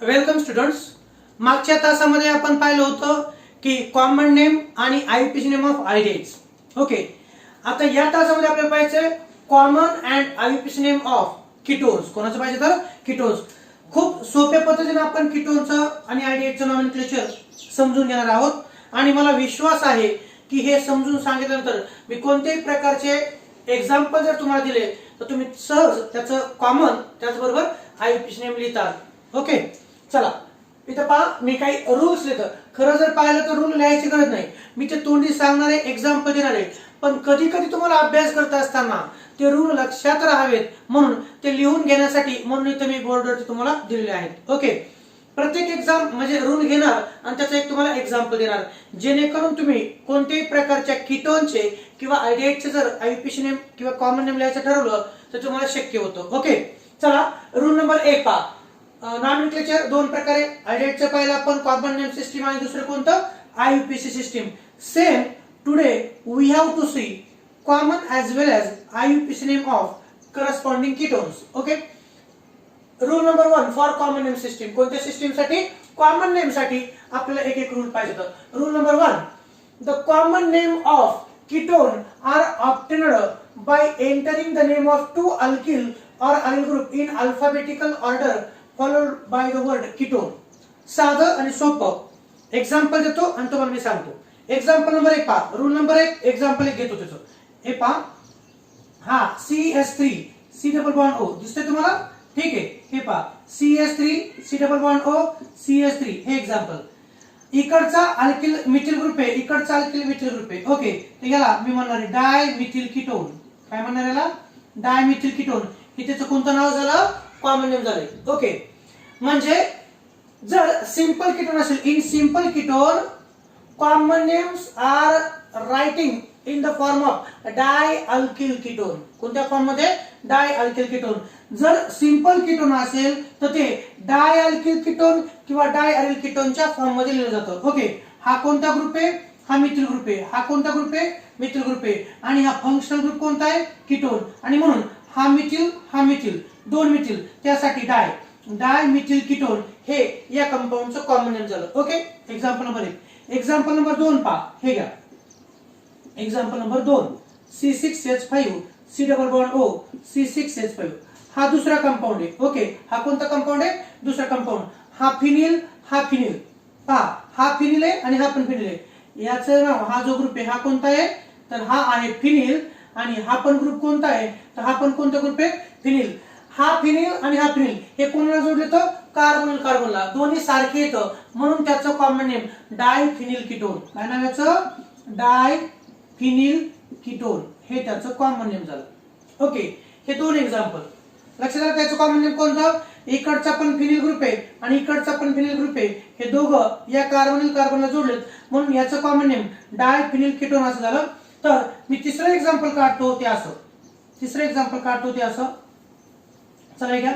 Welcome students. मागच्या तासामध्ये आपण पाहिलं होतं की कॉमन नेम आणि IUPAC name of aldehydes. Okay, आता या तासामध्ये आपल्याला पाहिजे common and IUPAC name of ketones. कोणाचं पाहिजे तर कीटोन्स. खूप सोप्या पद्धतीने आपण कीटोनचं आणि आयडियाजचं नॉमेनक्लेचर समजून घेणार आहोत आणि मला विश्वास आहे की हे समजून सांगितल्यानंतर मी कोणत्याही प्रकारचे एक्झाम्पल जर तुम्हाला दिले तर तुम्ही सहज त्याचं कॉमन त्याचबरोबर आययुपीएसी नेम लिहितात. ओके, चला इथं पहा, मी काही रूल्स लिहितो. खरं जर पाहिलं तर रूल लिहायची गरज नाही, मी ते तोंडी सांगणारे एक्झाम्पल देणार आहे. पण कधी कधी तुम्हाला अभ्यास करत असताना ते रूल लक्षात राहावेत म्हणून ते लिहून घेण्यासाठी म्हणून इथं मी बोर्डवरती तुम्हाला दिलेले आहेत. ओके, प्रत्येक एक्झाम म्हणजे रूल घेणार आणि त्याचा एक तुम्हाला एक्झाम्पल देणार, जेणेकरून तुम्ही कोणत्याही प्रकारच्या कीटोनचे किंवा आयडियाजचे जर आययुपीएसी नेम किंवा कॉमन नेम लिहायचं ठरवलं तर तुम्हाला शक्य होतं. ओके, चला रूल नंबर 1 पहा. नॉमेनक्लेचर दोन प्रकारे. आयडियाजचं पहिलं आपण कॉमन नेम सिस्टीम आणि दुसरं कोणतं IUPAC system. Same today we have to see common as well as IUPAC name of corresponding ketones. Okay, rule number 1 for common name system. कोणत्या सिस्टीम साठी? कॉमन नेम साठी आपल्याला एक एक रूल पाहिजे. Rule number 1, the common name of ketone are obtained by entering the name of two alkyl or allyl group in alphabetical order followed by the word ketone. साधं आणि सोपं example देतो आणि तुम्हाला मी सांगतो. एक्झाम्पल नंबर 1 पहा. Rule number 1 example एक घेतो त्याचं. हे पहा, हा CH3 C double bond O दिसतंय तुम्हाला? ठीक आहे, हे पहा CH3 C double bond O CH3 हे एक्झाम्पल. इकडचा अल्किल मिथिल ग्रुप आहे, इकडचा अल्किल मिथिल ग्रुप आहे. ओके, तर याला मी म्हणणार आहे डाय मिथिल कीटोन. काय म्हणणार याला? डाय मिथिल कीटोन. हे त्याचं कोणतं नाव झालं? कॉमन नेम झालं. ओके, म्हणजे जर सिंपल कीटोन असेल, in simple ketone common names are writing in the form of di alkyl ketone. कोणत्या फॉर्म मध्ये? Di alkyl ketone. जर सिंपल कीटोन असेल तर ते डाय अल्किल कीटोन किंवा डाय अरिल कीटोनच्या फॉर्म मध्ये लिहिलं जातं. ओके, हा कोणता ग्रुप आहे? हा मिथिल ग्रुप आहे. हा कोणता ग्रुप आहे? मिथिल ग्रुप आहे. आणि हा फंक्शनल ग्रुप कोणता आहे? कीटोन. आणि म्हणून हा मिथिल दोन मिथिल, त्यासाठी डाय डाय मिथिल कीटोन हे या कंपाऊंडचं कॉमन नेम झालं. Okay, example number 1. Example number 2 पहा. हे घ्या example number 2, C6H5 C double bond O C6H5. हा दुसरा कंपाऊंड आहे. ओके, हा कोणता कंपाऊंड आहे? दुसरा कंपाऊंड. हा फिनिल पहा, हा फिनिल आहे आणि हा पण फिनिल आहे. याचं नाव, हा जो ग्रुप आहे हा कोणता आहे? तर हा आहे फिनिल. आणि हा पण ग्रुप कोणता आहे? तर हा पण कोणता ग्रुप आहे? फिनिल. हा फिनिल आणि हा फिनिल हे कोणाला जोडले तर कार्बनला. दोन्ही सारखे येतं म्हणून त्याचं कॉमन नेम डाय फिनिल कीटोन. काय नाव याचं? डाय फिनिल कीटोन हे त्याचं कॉमन नेम झालं. ओके, हे दोन एक्झाम्पल लक्षात आलं. त्याचं कॉमन नेम कोणतं? इकडचा पण फिनिल ग्रुप आहे आणि इकडचा पण फिनिल ग्रुप आहे. हे दोघं या कार्बनला जोडलेत म्हणून याचं कॉमन नेम डाय फिनिल कीटोन असं झालं. तर मी तिसरं एक्झाम्पल काढतो ते असं. चला घ्या,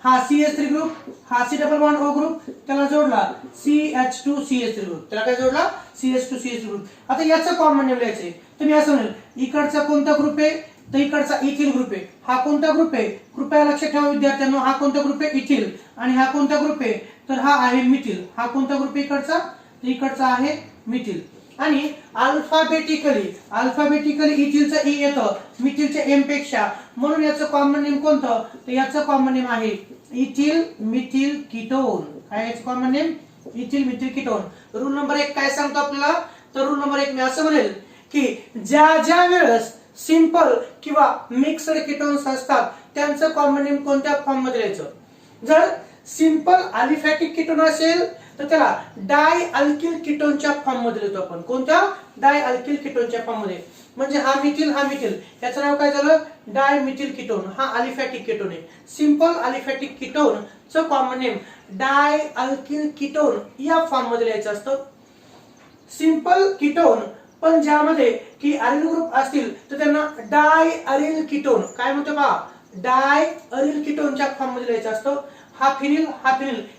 हा CH3 ग्रुप, हा C double bond O group, त्याला जोडला CH2CH3 ग्रुप. त्याला काय जोडला? CH2CH3 group. आता याचं कॉमन नेम लिहायचंय तर मी असं म्हणेल, इकडचा कोणता ग्रुप आहे? तर इकडचा इथिल ग्रुप आहे. हा कोणता ग्रुप आहे? कृपया लक्षात ठेवा विद्यार्थ्यांनो, हा कोणता ग्रुप आहे? इथिल. आणि हा कोणता ग्रुप आहे? तर हा आहे मिथिल. हा कोणता ग्रुप आहे इकडचा? तर इकडचा आहे मिथिल. आणि अल्फाबेटिकली इथिलचं ई येतं मिथिलच्या एम पेक्षा, म्हणून याचं कॉमन नेम कोणतं? तर याचं कॉमन नेम आहे इथिल मिथिल कीटोन. काय याचं common name? Ethyl methyl ketone. Rule number 1 काय सांगतो आपल्याला? तर रूल नंबर 1 मी असं म्हणेल की ज्या वेळेस सिंपल किंवा मिक्सड कीटोन्स असतात त्यांचं कॉमन नेम कोणत्या फॉर्म मध्ये लिहायचं? जर सिंपल अलिफॅटिक कीटोन असेल तर त्याला डाय अल्किल कीटोनच्या फॉर्म मध्ये लिहितो आपण. कोणत्या? डाय अल्किल कीटोनच्या फॉर्म मध्ये. म्हणजे हा मिथिल याचं नाव काय झालं? डाय मिथिल कीटोन. हा अलिफॅटिक कीटोन आहे. सिंपल अलिफॅटिक कीटोनचं कॉमन नेम डाय अल्किल कीटोन या फॉर्म मध्ये लिहायचं असतं. सिंपल कीटोन पण ज्यामध्ये की अरिल ग्रुप असतील तर त्यांना डाय अरिल कीटोन काय म्हणतो पहा? डाय अरिल कीटोनच्या फॉर्म मध्ये लिहायचं असतं. हा फिनिल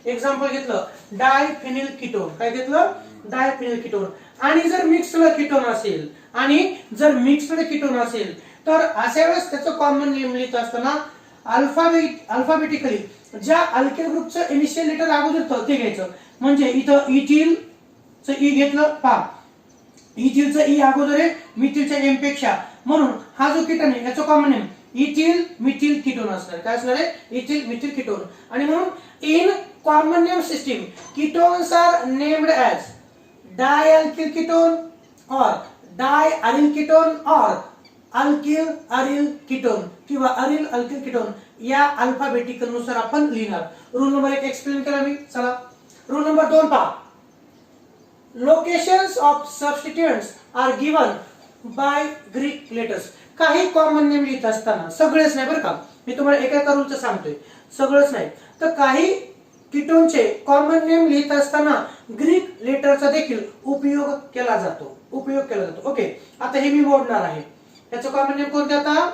एक्झाम्पल घेतलं डाय फिनिल कीटोन. काय घेतलं? डाय फिनिल कीटोन. आणि जर मिक्स्ड कीटोन असेल तर अशा वेळेस त्याचं कॉमन नेम लिहित असताना अल्फाबेटिकली ज्या अल्केल ग्रुपचं इनिशियल लेटर अगोदर ते घ्यायचं. म्हणजे इथं इथिलचं ई घेतलं पहा, इथिलचं ई अगोदर आहे मिथिलच्या एम पेक्षा, म्हणून हा जो कीटोन आहे याचं common name ethyl methyl ketone असणार. काय असणार आहे? Ethyl methyl ketone. आणि म्हणून in common name system ketones are named as dialkyl ketone और डायअरिल कीटोन और अल्किल अरिल कीटोन किंवा अरिल अल्किल कीटोन या अल्फाबेटिकल नुसार आपण लिहिणार. रूल नंबर 1 एक्सप्लेन केला मी. चला रूल नंबर 2 पहा. Locations of substituents are given by Greek letters. काही कॉमन नेम लिहित असताना, सगळेच नाही बरं का, मी तुम्हाला एका रूलचं सांगतोय, सगळंच नाही, तर काही कीटोनचे कॉमन नेम लिहित असताना ग्रीक लेटरचा देखील उपयोग केला जातो. ओके, आता हे मी मोडणार आहे. याचं कॉमन नेम कोणतं? आता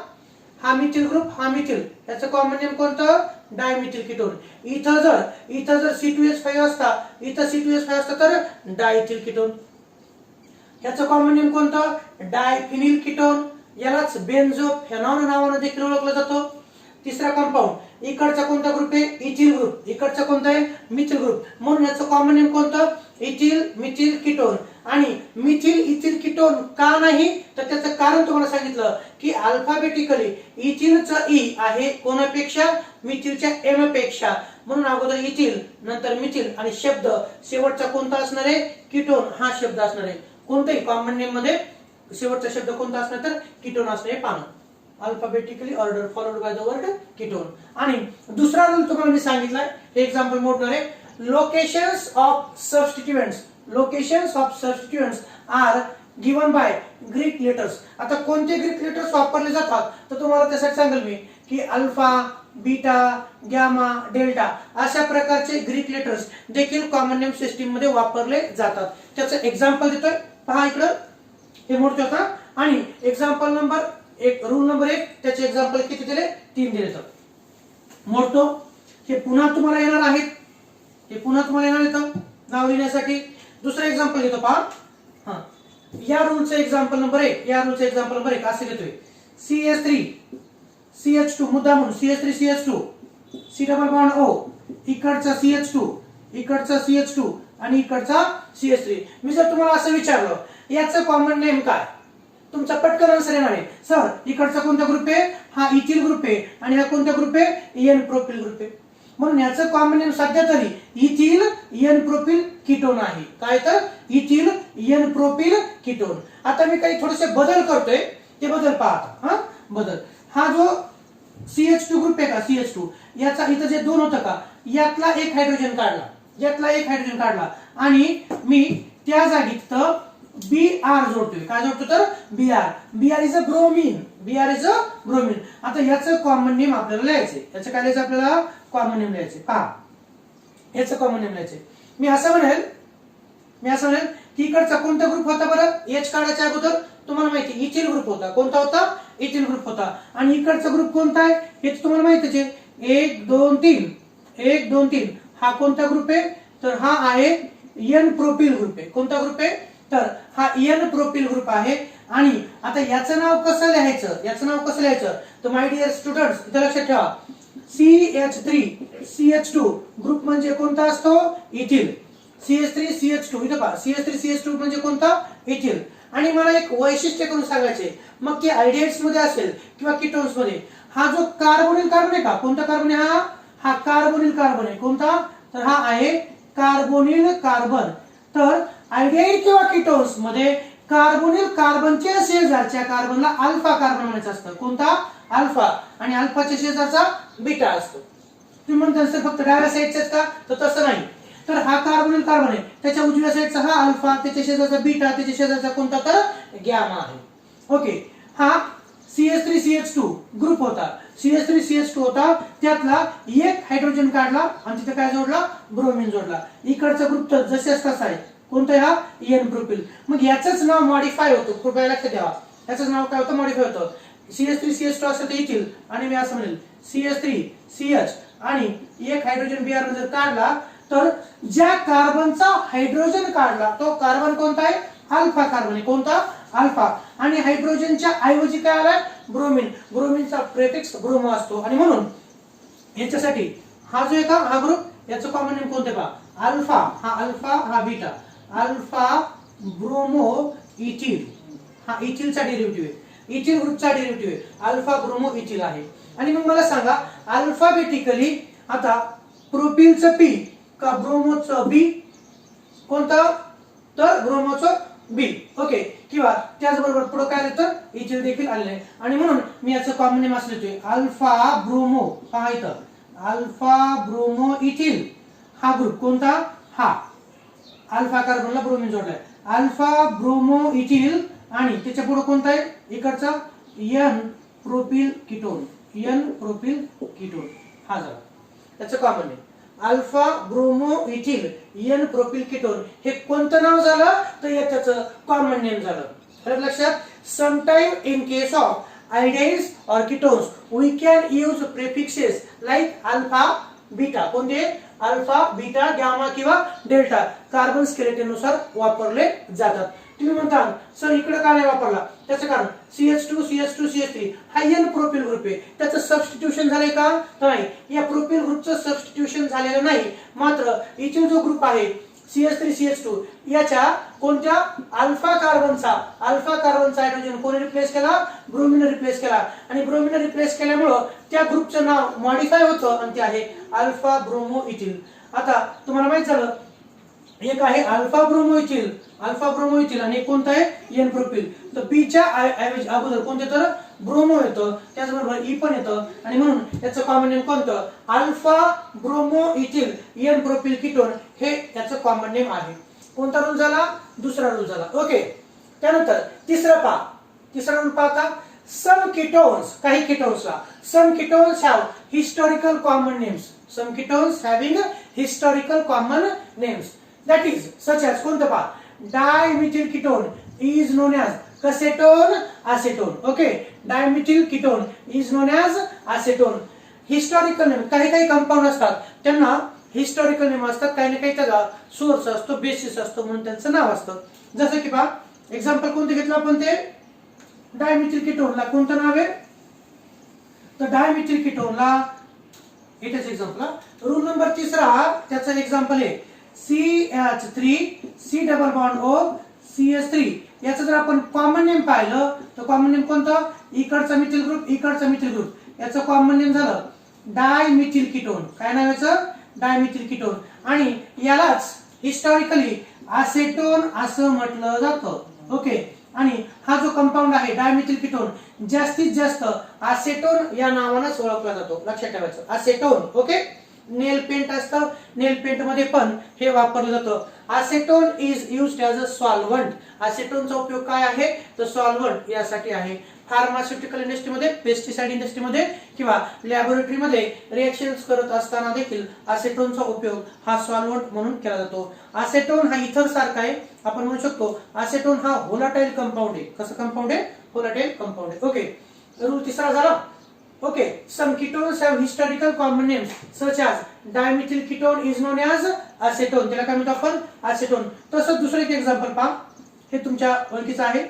हा मिथिल ग्रुप, हा मिथिल, याचं कॉमन नेम कोणतं? Dimethyl ketone. इथं जर C2H5 असता, इथं C2H5 असता तर डायथिल कीटोन. याचं कॉमन नेम कोणतं? डायफिनिल कीटोन. यालाच बेन्झोफेनॉन नावाने देखील ओळखलं जातं. तिसरा कंपाऊंड, इकडचा कोणता ग्रुप आहे? Ethyl group. इकडचा कोणता आहे? Methyl group. म्हणून याचं कॉमन नेम कोणतं? Ethyl methyl ketone. आणि मिथिल इथिल कीटोन का नाही, तर त्याचं कारण तुम्हाला सांगितलं की अल्फाबेटिकली इथिलचं ई आहे कोणापेक्षा? मिथिलच्या एम पेक्षा. म्हणून अगोदर इथिल, नंतर मिथिल, आणि शब्द शेवटचा कोणता असणार आहे? कीटोन हा शब्द असणार आहे. कोणत्याही कॉमन नेम मध्ये शेवटचा शब्द कोणता असणार? तर कीटोन असणार आहे. पानं alphabetically order followed by the word ketone. आणि दुसरा रूल तुम्हाला मी सांगितलाय, हे एक्झाम्पल मोडणार आहे. Locations of substituents are given by Greek letters. आता कोणते ग्रीक लेटर्स वापरले जातात तर तुम्हाला त्यासाठी सांगेल मी की अल्फा, बीटा, गॅमा, डेल्टा अशा प्रकारचे ग्रीक लेटर्स देखील कॉमन नेम सिस्टीम मध्ये वापरले जातात. त्याचं एक्झाम्पल देतोय पहा इकडं, हे मोडतो आता. आणि एक्झाम्पल नंबर 1, रूल नंबर 1, त्याचे एक्झाम्पल किती दिले? 3 दिले. तर मोडतो. हे पुन्हा तुम्हाला येणार आहेत, नाव लिहिण्यासाठी. दुसरं एक्झाम्पल घेतो पहा. या रूलचं एक्झाम्पल नंबर 1, असं घेतोय. CH3 CH2, मुद्दा म्हणून CH3 CH2, C double bond O, इकडचा CH2 आणि इकडचा CH3. मी जर तुम्हाला असं विचारलं याचं कॉमन नेम काय, तुमचा पटकन आन्सर येणार आहे, सर इकडचा कोणता ग्रुप आहे? हा इथिल ग्रुप आहे. आणि हा कोणता ग्रुप आहे? एन प्रोपिल ग्रुप आहे. म्हणून याचं कॉमन नेम सध्या तरी इथिल एन प्रोपिल कीटोन आहे. काय? तर इथिल एन प्रोपिल कीटोन. आता मी काही थोडेसे बदल करतोय, ते बदल पहा. बदल हा जो CH2 ग्रुप आहे का, CH2, याचा इथं जे 2 होतं का, यातला एक हायड्रोजन काढला आणि मी त्या जागी तिथं Br जोडतोय. काय जोडतो? तर Br इज अ ब्रोमीन. आता याचं कॉमन नेम आपल्याला लिहायचंय. याचं काय लिहायचं? आपल्याला कॉमन नेम लिहायचंय. पहा, याचं कॉमन नेम लिहायचंय. मी असं म्हणेल की इकडचा कोणता ग्रुप होता बरं? H काढायच्या अगोदर तुम्हाला माहिती इथिल ग्रुप होता. कोणता होता? इथिल ग्रुप होता. आणि इकडचा ग्रुप कोणता आहे हे तुम्हाला माहितीच आहे. 1 2 3 हा कोणता ग्रुप आहे? तर हा आहे एन प्रोपिल ग्रुप आहे. कोणता ग्रुप आहे? तर हा एन प्रोपिल ग्रुप आहे. आणि आता याचं नाव कसं लिहायचं? तर माय डिअर स्टुडंट्स, इथं लक्षात ठेवा, CH3 CH2 ग्रुप म्हणजे कोणता असतो? इथिल. CH3 CH2 इथं पहा, CH3 CH2 म्हणजे कोणता? इथिल. आणि मला एक वैशिष्ट्य करून सांगायचे, मग ते आयडिएट्स मध्ये असेल किंवा कीटोन्स मध्ये, हा जो कार्बोनिल कार्बन आहे का, कोणता कार्बन आहे? हा कार्बोनिल कार्बन आहे. कोणता? तर हा आहे कार्बोनिल कार्बन. तर आयडियाइड किंवा कीटोन्स मध्ये कार्बोनिल कार्बनच्या शेजारच्या कार्बनला अल्फा कार्बन म्हणायचं असतं. कोणता? अल्फा. आणि अल्फाच्या शेजारचा बीटा असतो. तुम्ही म्हणता सर फक्त डाव्या साईडचाच का, तर तसं नाही. तर हा कार्बोनिल कार्बन आहे, त्याच्या उजव्या साईडचा हा अल्फा, त्याच्या शेजारचा बीटा, त्याच्या शेजारचा कोणता? तर गॅमा आहे. ओके, हा CH3 CH2 ग्रुप होता. त्यातला एक हायड्रोजन काढला आणि तिथे काय जोडला? ब्रोमीन जोडला. इकडचा ग्रुप तर जसेच तसा आहे. कोणता? हा एन प्रोपिल. मग याचंच नाव मॉडिफाय होतं. कृपया लक्षात ठेवा, याचं नाव काय होतं? मॉडिफाय होतं. CH3 CH2 असं ते इथिल, आणि मी असं म्हणेल CH3 CH आणि एक हायड्रोजन Br जर काढला तर ज्या कार्बनचा हायड्रोजन काढला तो कार्बन कोणता आहे? अल्फा कार्बन आहे. कोणता? अल्फा. आणि हायड्रोजनच्या ऐवजी काय आलाय? ब्रोमीन. ब्रोमीनचा प्रेफिक्स ब्रोमो असतो. आणि म्हणून याच्यासाठी हा जो आहे का हा ग्रुप याचं कॉमन नेम कोणते पहा अल्फा हा बीटा अल्फा ब्रोमो इथिल हा इथिलचा डेरिव्हेटिव्ह आहे इथिल ग्रुपचा डेरिव्हेटिव्ह आहे अल्फा ब्रोमो इथिल आहे आणि मग मला सांगा अल्फाबेटिकली आता प्रोपिलचं पी का ब्रोमोचं बी कोणता तर ब्रोमोचं बी ओके किंवा त्याचबरोबर पुढे काय आलं तर इथिल देखील आलेलं आहे आणि म्हणून मी याचं कॉमन नेम असं लिहितोय अल्फा ब्रोमो हा इथं अल्फा ब्रोमो इथिल हा ग्रुप कोणता हा अल्फा कार्बनला ब्रोमिन जोडलाय अल्फा ब्रोमो इथिल आणि त्याच्या पुढे कोणता आहे इकडचा एन प्रोपिल कीटोन हा झाला त्याचं common name alpha bromo ethyl N propyl ketone हे कोणतं नाव झालं तर याचं कॉमन नेम झालं तर लक्षात sometime in case of iodides और ketones we can use prefixes like alpha beta कोणते अल्फा बीटा गामा किंवा डेल्टा कार्बन स्केलेटन नुसार वापरले जातात तुम्ही म्हणता सर इकडे का नाही वापरला त्याचं कारण CH2 CH2 CH3 हा एन प्रोपिल ग्रुप आहे त्याचं सबस्टिट्यूशन झालंय का नाही या प्रोपिल ग्रुपचं सबस्टिट्यूशन झालेलं नाही मात्र इथिल जो ग्रुप आहे CH3 CH2 याच्या कोणत्या अल्फा कार्बनचा हायड्रोजन कोणी रिप्लेस केला ब्रोमिन रिप्लेस केला आणि ब्रोमिन रिप्लेस केल्यामुळे त्या ग्रुपचं नाव मॉडिफाय होतं आणि ते आहे अल्फा ब्रोमो इथिल आता तुम्हाला माहित झालं एक आहे अल्फा ब्रोमो इथिल आणि कोणता आहे एन प्रोपिल तर बी च्या ऐवजी अगोदर कोणते तर ब्रोमो येतं त्याचबरोबर ई पण येतं आणि म्हणून याचं कॉमन नेम कोणतं alpha bromo ethyl N propyl ketone हे याचं कॉमन नेम आहे कोणता रूल झाला दुसरा रूल झाला ओके त्यानंतर तिसरा रूल पाहता सम कीटोन्स काही कीटोन्सला some ketones have historical common names that is such as कोणतं पहा dimethyl ketone is known as acetone okay dimethyl ketone is known as acetone historical name काही कंपाऊंड असतात त्यांना हिस्टॉरिकल नेम असतात काही ना काही त्याचा सोर्स असतो बेसिस असतो म्हणून त्यांचं नाव असतं जसं की पहा एक्झाम्पल कोणते घेतलं आपण ते डायमिथिल कीटोनला कोणतं नाव आहे तर डायमिथिल कीटोनला इथेच एक्झाम्पल रूल नंबर तिसरा त्याचा एक्झाम्पल आहे CH3 C double bond O CH3 याचं जर आपण कॉमन नेम पाहिलं तर कॉमन नेम कोणतं इकडचा मिथिल ग्रुप याचं कॉमन नेम झालं डायमिथिल कीटोन काय नाव याचं डायमिथिल कीटोन आणि यालाच हिस्टॉरिकली असेटोन असं म्हटलं जातं ओके आणि हा जो कंपाऊंड आहे डायमिथिल कीटोन जास्तीत जास्त असेटोन या नावानेच ओळखला जातो लक्षात ठेवायचं असेटोन ओके नेल पेंट असतं नेल पेंट मध्ये पण हे वापरलं जातं acetone is used as a solvent असेटोनचा उपयोग काय आहे तर सॉल्व्हंट यासाठी आहे फार्मास्युटिकल इंडस्ट्रीमध्ये पेस्टिसाइड इंडस्ट्रीमध्ये किंवा लॅबोरेटरीमध्ये रिएक्शन्स करत असताना देखील असेटोनचा उपयोग हा सॉल्व्हंट म्हणून केला जातो असेटोन हा इथर सारखा आहे आपण म्हणू शकतो असेटोन हा व्होलाटाइल कंपाऊंड आहे कसं कंपाऊंड आहे व्होलाटाइल कंपाऊंड आहे ओके रूल तिसरा झाला Okay, some ketones have historical common names such as dimethyl ketone is known as acetone. त्याला काय म्हणतो आपण acetone. तसंच दुसरं एक एक्झाम्पल पहा हे तुमच्या ओळखीचं आहे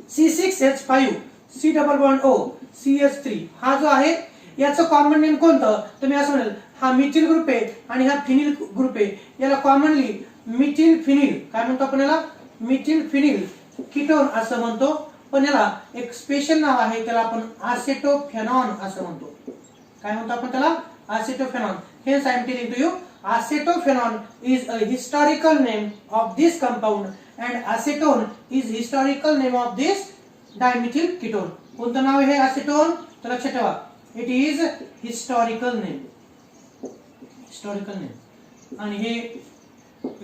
C6H5 C double bond O CH3 हा जो आहे याचं कॉमन नेम कोणतं तर मी असं म्हणेल हा मिथिल ग्रुप आहे आणि हा फिनिल ग्रुप आहे याला कॉमनली मिथिल फिनिल काय म्हणतो आपण याला मिथिल फिनिल कीटोन असं म्हणतो पण याला एक स्पेशल नाव आहे त्याला आपण आसेटोफेनॉन असं म्हणतो काय म्हणतो आपण त्याला आसेटोफेनॉन हेच I am telling to you acetophenone is a historical name of this compound and acetone is historical name of this dimethyl ketone कोणतं नाव आहे आसेटोन तर लक्षात ठेवा इट इज हिस्टॉरिकल नेम आणि हे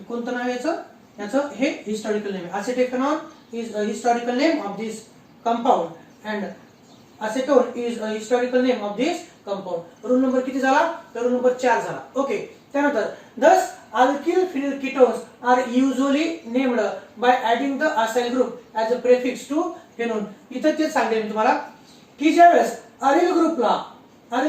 कोणतं नाव याचं हे हिस्टॉरिकल नेम आहे आसेटोफेनॉन is a historical name of this compound and acetone is a historical name of this compound rule number किती झाला तर रूल नंबर 4 झाला ओके त्यानंतर thus alkyl phenyl ketones are usually named by adding the acyl group as a prefix to phenol इथं तेच सांगेन मी तुम्हाला की ज्यावेळेस अरिल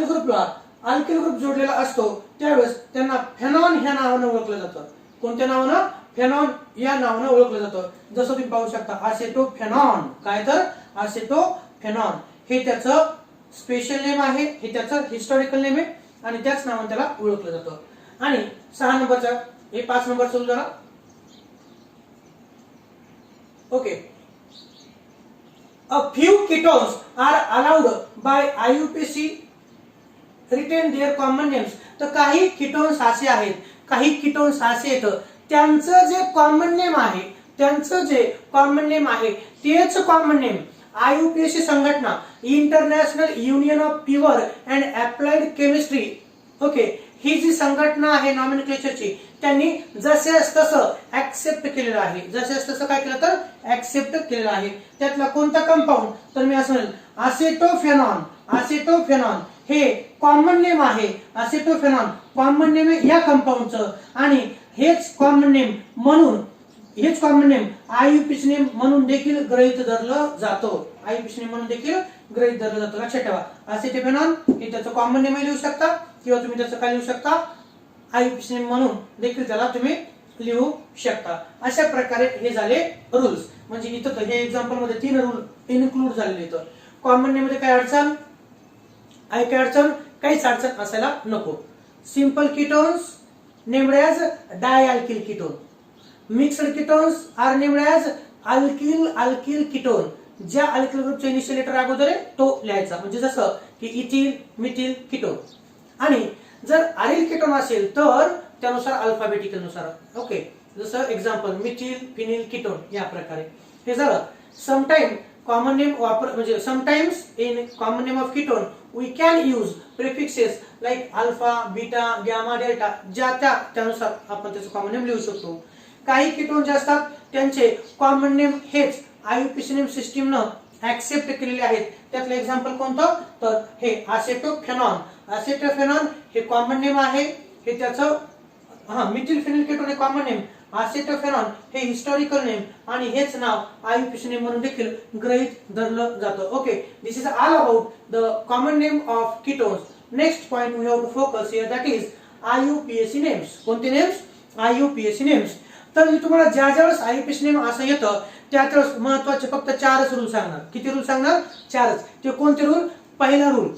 ग्रुपला अल्किल ग्रुप जोडलेला असतो त्यावेळेस त्यांना फेनॉन ह्या नावाने ओळखलं जातं कोणत्या नावानं फेनॉन या नावाने ओळखलं जातं जसं तुम्ही पाहू शकता असेटोफेनॉन काय तर असेटोफेनॉन हे त्याचं स्पेशल नेम आहे, हे त्याचं हिस्टॉरिकल नेम आहे आणि त्याच नावाने त्याला ओळखलं जातं. आणि 6 नंबरचा हे 5 नंबरचा रूल जरा okay. A few ketones are allowed by IUPAC retain their common names. तर काही कीटोन्स असे आहेत, काही कीटोन्स असे आहेत त्यांचं जे कॉमन नेम आहे, त्यांचं जे कॉमन नेम आहे तेच कॉमन नेम IUPAC संघटना, international union of pure and applied chemistry, okay, ही जी संघटना आहे नॉमेनक्लेचरची, त्यांनी जसेच तसं ऍक्सेप्ट केलेलं आहे. जसेच तसं काय केलं तर ऍक्सेप्ट केलेलं आहे. त्यातला कोणता कंपाऊंड, तर मी असं म्हणेल असेटोफेनॉन. असेटोफेनॉन हे कॉमन नेम आहे. असेटोफेनॉन कॉमन नेम आहे या कंपाऊंडचं आणि हेच कॉमन नेम म्हणून IUPAC नेम म्हणून देखील गृहीत धरलं जातं. IUPAC नेम म्हणून देखील गृहीत धरलं जातं. लक्षात ठेवा, असेटोफेनॉन हे त्याचं कॉमन नेम लिहू शकता किंवा तुम्ही त्याचं काय लिहू शकता, IUPAC नेम म्हणून देखील त्याला तुम्ही लिहू शकता. अशा प्रकारे हे झाले रूल्स. म्हणजे इथं हे एक्झाम्पल मध्ये 3 रूल इन्क्लूड झालेले आहेत. कॉमन नेम मध्ये काय अडचण आहे, काय अडचण, काहीच अडचण असायला नको. Simple ketones named as dialkyl ketone. Mixed ketones are named as alkyl ketone. ज्या अल्किल ग्रुपचा इनिशियल लेटर अगोदर आहे तो लिहायचा, म्हणजे जसं की इथिल, मिथिल कीटोन. आणि जर अरिल कीटोन असेल तर त्यानुसार अल्फाबेटिकल नुसार, ओके, जसं एक्झाम्पल मिथिल, फिनिल कीटोन या प्रकारे. हे झालं. समटाइम कॉमन नेम वापर, म्हणजे sometimes in common name of ketone we can use prefixes like alpha, beta, gamma, delta, ज्या त्यानुसार आपण त्याचं कॉमन नेम लिहू शकतो. काही कीटोन जे असतात त्यांचे कॉमन नेम हेच IUPAC नेम सिस्टीमनं ऍक्सेप्ट केलेले आहेत. त्यातलं एक्झाम्पल कोणतं, तर हे असेटोफेनॉन. असेटोफेनॉन हे कॉमन नेम आहे, हे त्याचं मिथिल फिनिल कीटोन हे कॉमन नेम, असेटोफेनॉन हे हिस्टॉरिकल नेम आणि हेच नाव IUPAC नेम म्हणून देखील गृहीत धरलं जातं. Okay, this is all about the common name of ketones. Next point we have to focus here, that is IUPAC names. कोणते नेम्स, IUPAC नेम्स. तर मी तुम्हाला ज्या ज्यावेळेस IUPAC नेम असं येतं त्यावेळेस महत्वाचे फक्त 4च रूल सांगणार. किती रूल सांगणार, 4च. ते कोणते रूल, पहिला रूल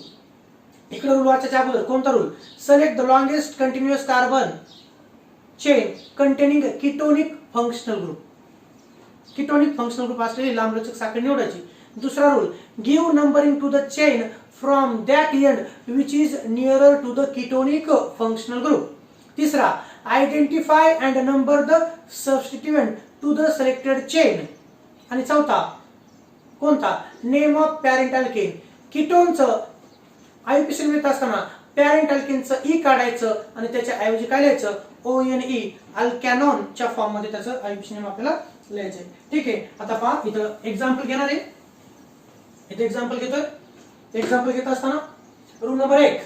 इकडे रूल वाचायच्या अगोदर कोणता rule, select the longest continuous carbon chain containing ketonic functional group. Ketonic functional group असलेली लांबलचक साखळी निवडायची. दुसरा rule, give numbering to the chain from that end which is nearer to the ketonic functional group. तिसरा, identify and number the substituent to the selected chain. आणि चौथा कोणता, name of parent alkane. कीटोनचं IUPAC नेम येत असताना parent अल्केनचं E काढायचं आणि त्याच्या ऐवजी काय लिहायचं, ONE, अल्कॅनॉनच्या फॉर्म मध्ये त्याचं IUPAC नेम आपल्याला लिहायचंय. ठीक आहे. आता पहा इथं एक्झाम्पल घेणार आहे. इथे एक्झाम्पल घेतोय. एक्झाम्पल घेत असताना rule number 1,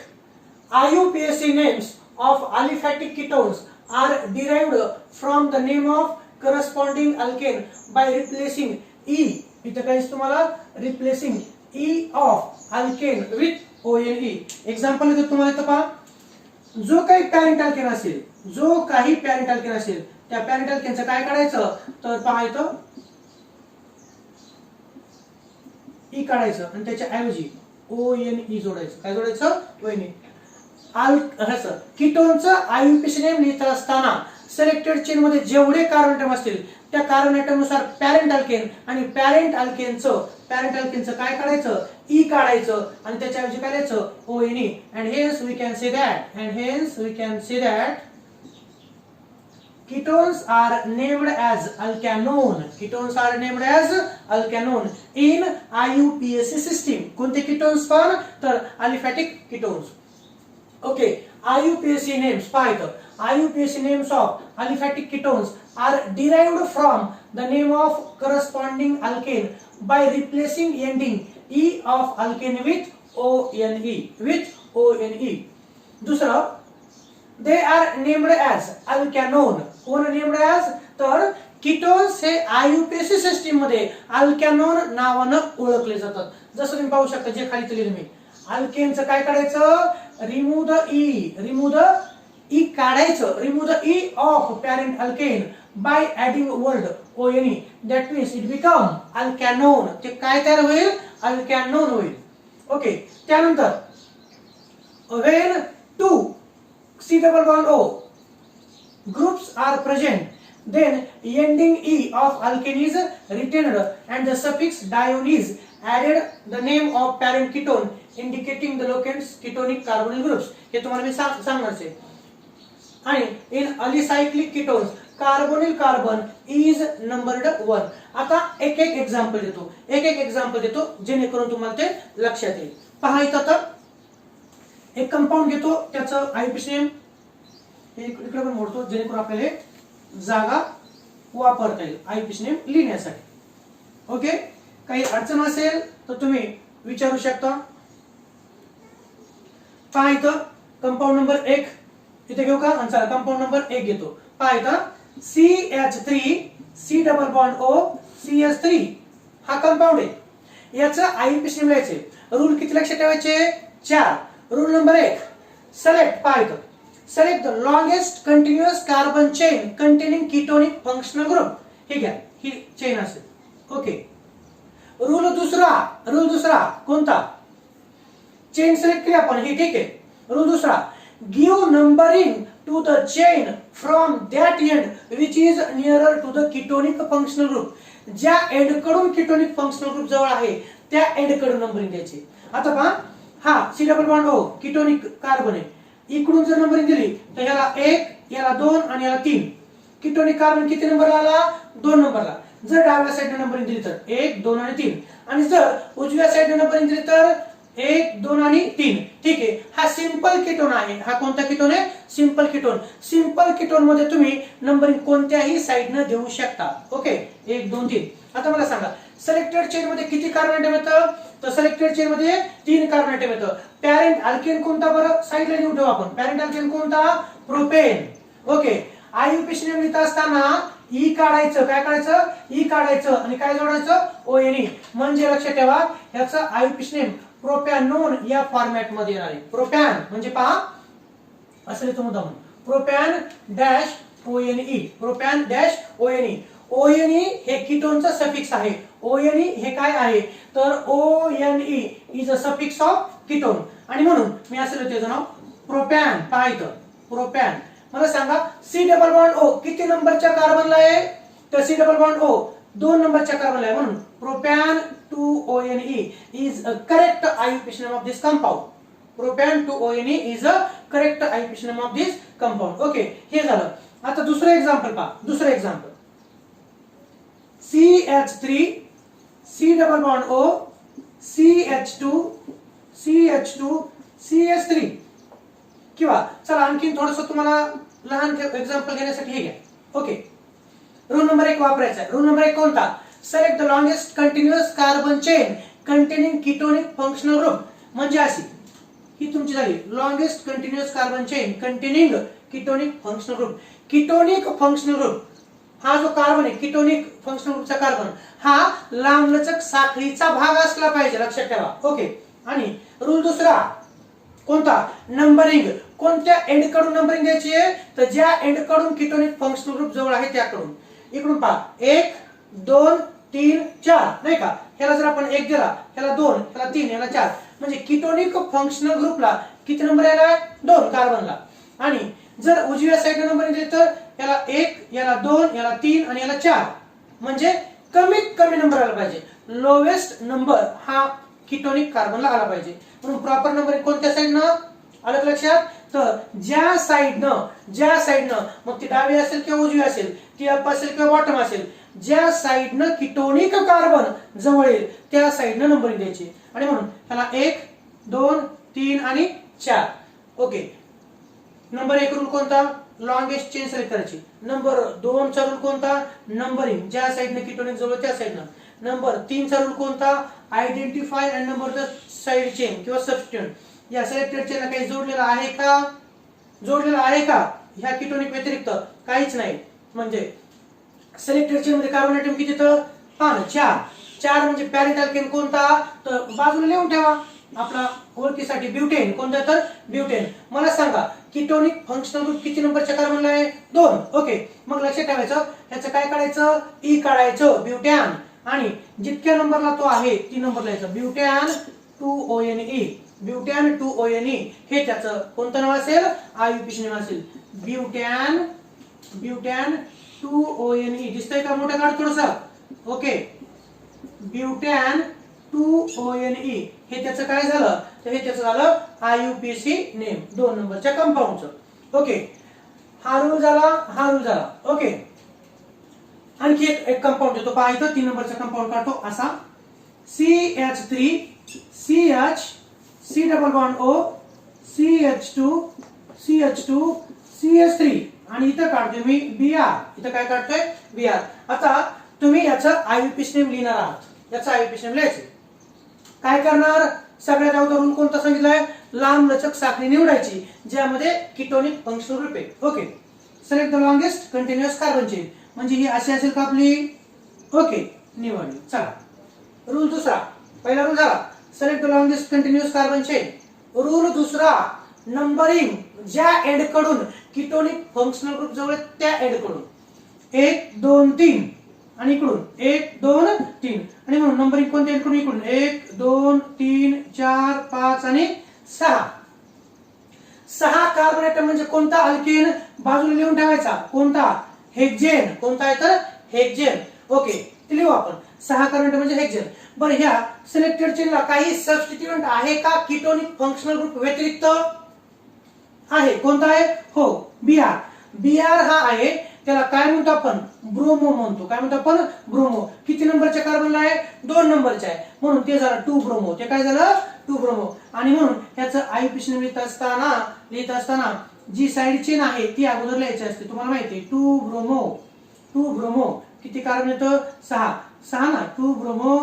IUPAC names of aliphatic ketones are derived from the name of corresponding alkane by replacing E. इथे काय तुम्हाला replacing E of alkane with ONE. Example देतो तुम्हाला. इथं पहा, जो काही पॅरेंट अल्केन असेल, त्या पॅरेंट अल्केनचं काय काढायचं, तर पहा इथं E काढायचं आणि त्याच्या ऐवजी ONE जोडायचं. काय जोडायचं, ONE. कीटोनचं IUPAC नेम लिहित असताना सिलेक्टेड चेन मध्ये जेवढे कार्बन ॲटम असतील त्या कार्बन ॲटम नुसार पॅरेंट अल्केन आणि पॅरेंट अल्केनचं काय काढायचं, ई काढायचं आणि त्याच्याऐवजी काय लिहायचं, ONE. and hence we can say that ketones are named as alkanone in IUPAC system. कोणते कीटोन्स पण, तर aliphatic ketones. Okay, IUPAC names, IUPAC names of aliphatic ketones are derived from the name of corresponding alkane by replacing ending E of alkane with ONE. दूसरा, they are named as alkanone. कोण named as, तर ketones हे IUPAC system मध्ये अल्कॅनोन नावानं ओळखले जातात. जसं तुम्ही पाहू शकता जे खाली लिहिलं मी, अल्केनचं काय काढायचं, रिमूव्ह द ई काढायचं, remove the E of parent alkane by adding word ONE. That means it become alkanone. ते काय तयार होईल, अल्कॅनोन होईल. ओके, त्यानंतर when two C double bond O groups are present, then ending E of alkane is retained and the suffix dione is added, the name of parent ketone indicating the locants ketonic carbonyl groups. हे तुम्हाला मी सांगणार आहे. आणि in alicyclic ketones carbonyl carbon is numbered 1. आता एक एक example देतो जेणेकरून तुम्हाला ते लक्षात येईल. पहा इथं तर एक कंपाऊंड घेतो, त्याचं आयपीसी नेम इकडे पण मोडतो जेणेकरून आपल्याला जागा वापरता येईल आयपीसी नेम लिहिण्यासाठी. ओके, काही अडचण असेल तर तुम्ही विचारू शकता. पहा इथं कंपाऊंड नंबर 1 इथे घेऊ का? चला कंपाऊंड नंबर 1 घेतो. पहा इथं CH3 C double bond O CH3 हा कंपाऊंड आहे. याचं आयपीसी नेम लिहायचे. रूल किती लक्षात ठेवायचे? 4. Rule number 1, select. पहा इथं select the longest continuous carbon chain containing ketonic functional group. हे घ्या, ही चेन असेल. ओके, रूल दुसरा कोणता? चेन सिलेक्ट केली आपण, हे ठीक आहे. रूल दुसरा, give numbering to the chain from that end which is nearer to the ketonic functional group. ज्या एंड कडून ketonic functional group जवळ आहे त्या एंड कडून नंबरिंग द्यायची. आता पहा, हा C double bond O ketonic carbon आहे. इकडून जर नंबरिंग दिली तर याला 1, याला 2 आणि याला 3. कीटोनिक कार्बन किती नंबरला आला? 2 नंबरला. जर डाव्या साइडने नंबरिंग दिली तर 1, 2 आणि 3. आणि जर उजव्या साइडने नंबरिंग दिली तर 1, 2 आणि 3. ठीक आहे, हा सिंपल कीटोन आहे. हा कोणता कीटोन आहे? Simple ketone. सिंपल कीटोन मध्ये तुम्ही नंबरिंग कोणत्याही साइडने देऊ शकता. ओके, 1, 2, 3. आता मला सांगा सिलेक्टेड चेन मध्ये किती कार्बन आयटम येतं? तर सिलेक्टेड चेन मध्ये 3 कार्बन आयटम येतं. पॅरेंट अल्केन कोणता? बरं साइडला लिहून ठेवू आपण. पॅरेंट अल्केन कोणता? प्रोपेन. ओके, आययुपीसी नेम लिहित असताना ई काढायचं. काय काढायचं? ई काढायचं आणि काय जोडायचं? ओएनई. म्हणजे लक्षात ठेवा याचं आययुपीसी नेम प्रोपॅनोन या फॉर्मॅट मध्ये येणार आहे. प्रोपॅन म्हणजे पहा असं लिहितो मुद्दाम, propane dash o n e. Propane dash o n e. O n e हे कीटोनचा सफिक्स आहे. ओएनई हे काय आहे? तर o n e is a suffix of ketone आणि म्हणून मी असं लिहितो त्याचं नाव प्रोपॅन. पहा इथं प्रोपॅन. मला सांगा C डबल बॉन्ड O किती नंबरच्या कार्बनला आहे? तर C डबल बॉन्ड O 2 नंबरच्या कार्बनला आहे. म्हणून propane two ONE is a correct IUPAC name of this compound. Propane two ONE is a correct IUPAC name of this compound. Okay, हे झालं. आता दुसरं एक्झाम्पल पहा. दुसरं example CH3 C double bond O CH2 CH3 किंवा चला आणखी थोडस तुम्हाला लहान एक्झाम्पल घेण्यासाठी हे घ्या. ओके, रूल नंबर 1 वापरायचा आहे. रूल नंबर 1 कोणता? Select the longest continuous carbon chain containing ketonic functional group. म्हणजे अशी ही तुमची झाली longest continuous carbon chain containing ketonic functional group. Ketonic functional group हा जो कार्बन आहे कीटोनिक फंक्शनल ग्रुपचा कार्बन हा लांबलचक साखळीचा भाग असला पाहिजे. लक्षात ठेवा. ओके, आणि रूल दुसरा कोणता? नंबरिंग. कोणत्या एंड कडून नंबरिंग द्यायची आहे? तर ज्या एंड कडून कीटोनिक फंक्शनल ग्रुप जवळ आहे त्याकडून. इकडून पहा 1, 2, 3, 4 नाही का? ह्याला जर आपण 1 दिला, ह्याला 2, ह्याला 3, ह्याला 4 म्हणजे कीटोनिक फंक्शनल ग्रुपला किती नंबर यायला? 2 कार्बनला. आणि जर उजव्या साइडने नंबरिंग दिली तर याला 1, याला 2, याला 3 आणि याला 4 म्हणजे कमीत कमी नंबर आला पाहिजे. लोवेस्ट नंबर हा कीटोनिक कार्बनला आला पाहिजे. म्हणून प्रॉपर नंबरिंग कोणत्या साइडनं आलं लक्षात? तर ज्या साइडनं मग ती डावी असेल किंवा उजवी असेल, ती अप असेल किंवा बॉटम असेल, ज्या साइडनं कीटोनिक कार्बन जवळ येईल त्या साइडनं नंबरिंग द्यायची. आणि म्हणून त्याला 1, 2, 3 आणि 4. ओके, नंबर 1 रूल कोणता? लॉंगेस्ट चेन सिलेक्ट करायची. नंबर 2 चा रूल कोणता? नंबरिंग ज्या साइडने कीटोनिक जवळ त्या साइडनं. नंबर 3 चा रूल कोणता? Identify and number the side chain किंवा सबस्टिट्यूएंट. या सिलेक्टेड चेनला काही जोडलेला आहे का? जोडलेला आहे का? ह्या कीटोनिक व्यतिरिक्त काहीच नाही. म्हणजे सिलेक्टेड चेन मध्ये कार्बन आयटम किती तर पहा ना 4 म्हणजे पॅरेंट अल्केन कोणता? तर बाजूला लिहून ठेवा आपला ओळखीसाठी. ब्युटेन. कोणता? तर ब्युटेन. मला सांगा कीटोनिक फंक्शनल ग्रुप किती नंबरच्या कार्बनला आहे? 2. ओके, मग लक्षात ठेवायचं ह्याचं काय काढायचं? ई काढायचं ब्युटॅन. आणि जितक्या नंबरला तो आहे ती नंबर लिहायचा. ब्युटॅन 2ONE, ब्युटॅन 2ONE हे त्याचं कोणतं नाव असेल, IUPAC नेम असेल. ब्युटॅन 2ONE दिसतंय का मोठं काढ थोडंसं. ओके, ब्युटॅन 2ONE हे त्याचं काय झालं, तर हे त्याचं झालं IUPAC नेम 2 नंबरच्या कंपाऊंडचं. ओके, हा रूल झाला. ओके, आणखी एक कंपाऊंड येतो पहा इथं 3 नंबरचा कंपाऊंड काढतो असा. CH3 CH C double bond O CH2 CH3 आणि इथं काढतोय मी Br. इथं काय काढतोय, Br. आता तुम्ही याचं IUPAC नेम लिहिणार आहात, याचं IUPAC नेम लिहायचं. काय करणार, सगळ्यात अगोदर रूल कोणता सांगितलाय, लांब लचक साखळी निवडायची ज्यामध्ये कीटोनिक फंक्शनल ग्रुप आहे. Okay, select the longest continuous carbon chain, म्हणजे ही अशी असेल का आपली. ओके, निवडली. चला, रूल दुसरा. पहिला रूल झाला select the longest continuous carbon chain. Rule दुसरा, नंबरिंग ज्या एंड कडून कीटोनिक फंक्शनल ग्रुप जवळ त्या एंड कडून 1 2 3 आणि इकडून 1 2 3 आणि म्हणून नंबरिंग कोणत्या एंड कडून, इकडून 1 2 3 4 5 आणि 6. 6 कार्बन ऍटम म्हणजे कोणता, अल्केन बाजूला लिहून ठेवायचा. कोणता, हेक्झेन. कोणता आहे तर हेक्झेन. ओके, ते लिहू आपण. 6 कार्बन ऍटम म्हणजे हेक्झेन. बरं, ह्या सिलेक्टेड चेनला काही सबस्टिट्यूएंट आहे का कीटोनिक फंक्शनल ग्रुप व्यतिरिक्त? आहे. कोणता आहे, हो, Br हा आहे. त्याला काय म्हणतो आपण, ब्रोमो म्हणतो. काय म्हणतो आपण, ब्रोमो. किती नंबरच्या कार्बनला आहे, 2 नंबरच्या आहे, म्हणून ते झालं 2 ब्रोमो. ते काय झालं, 2 ब्रोमो. आणि म्हणून ह्याचं IUPAC नेम लिहित असताना जी साइड चेन आहे ती अगोदर लिहायची असते. तुम्हाला माहिती आहे 2 ब्रोमो. किती कार्बन येतं, 6 ना. 2 ब्रोमो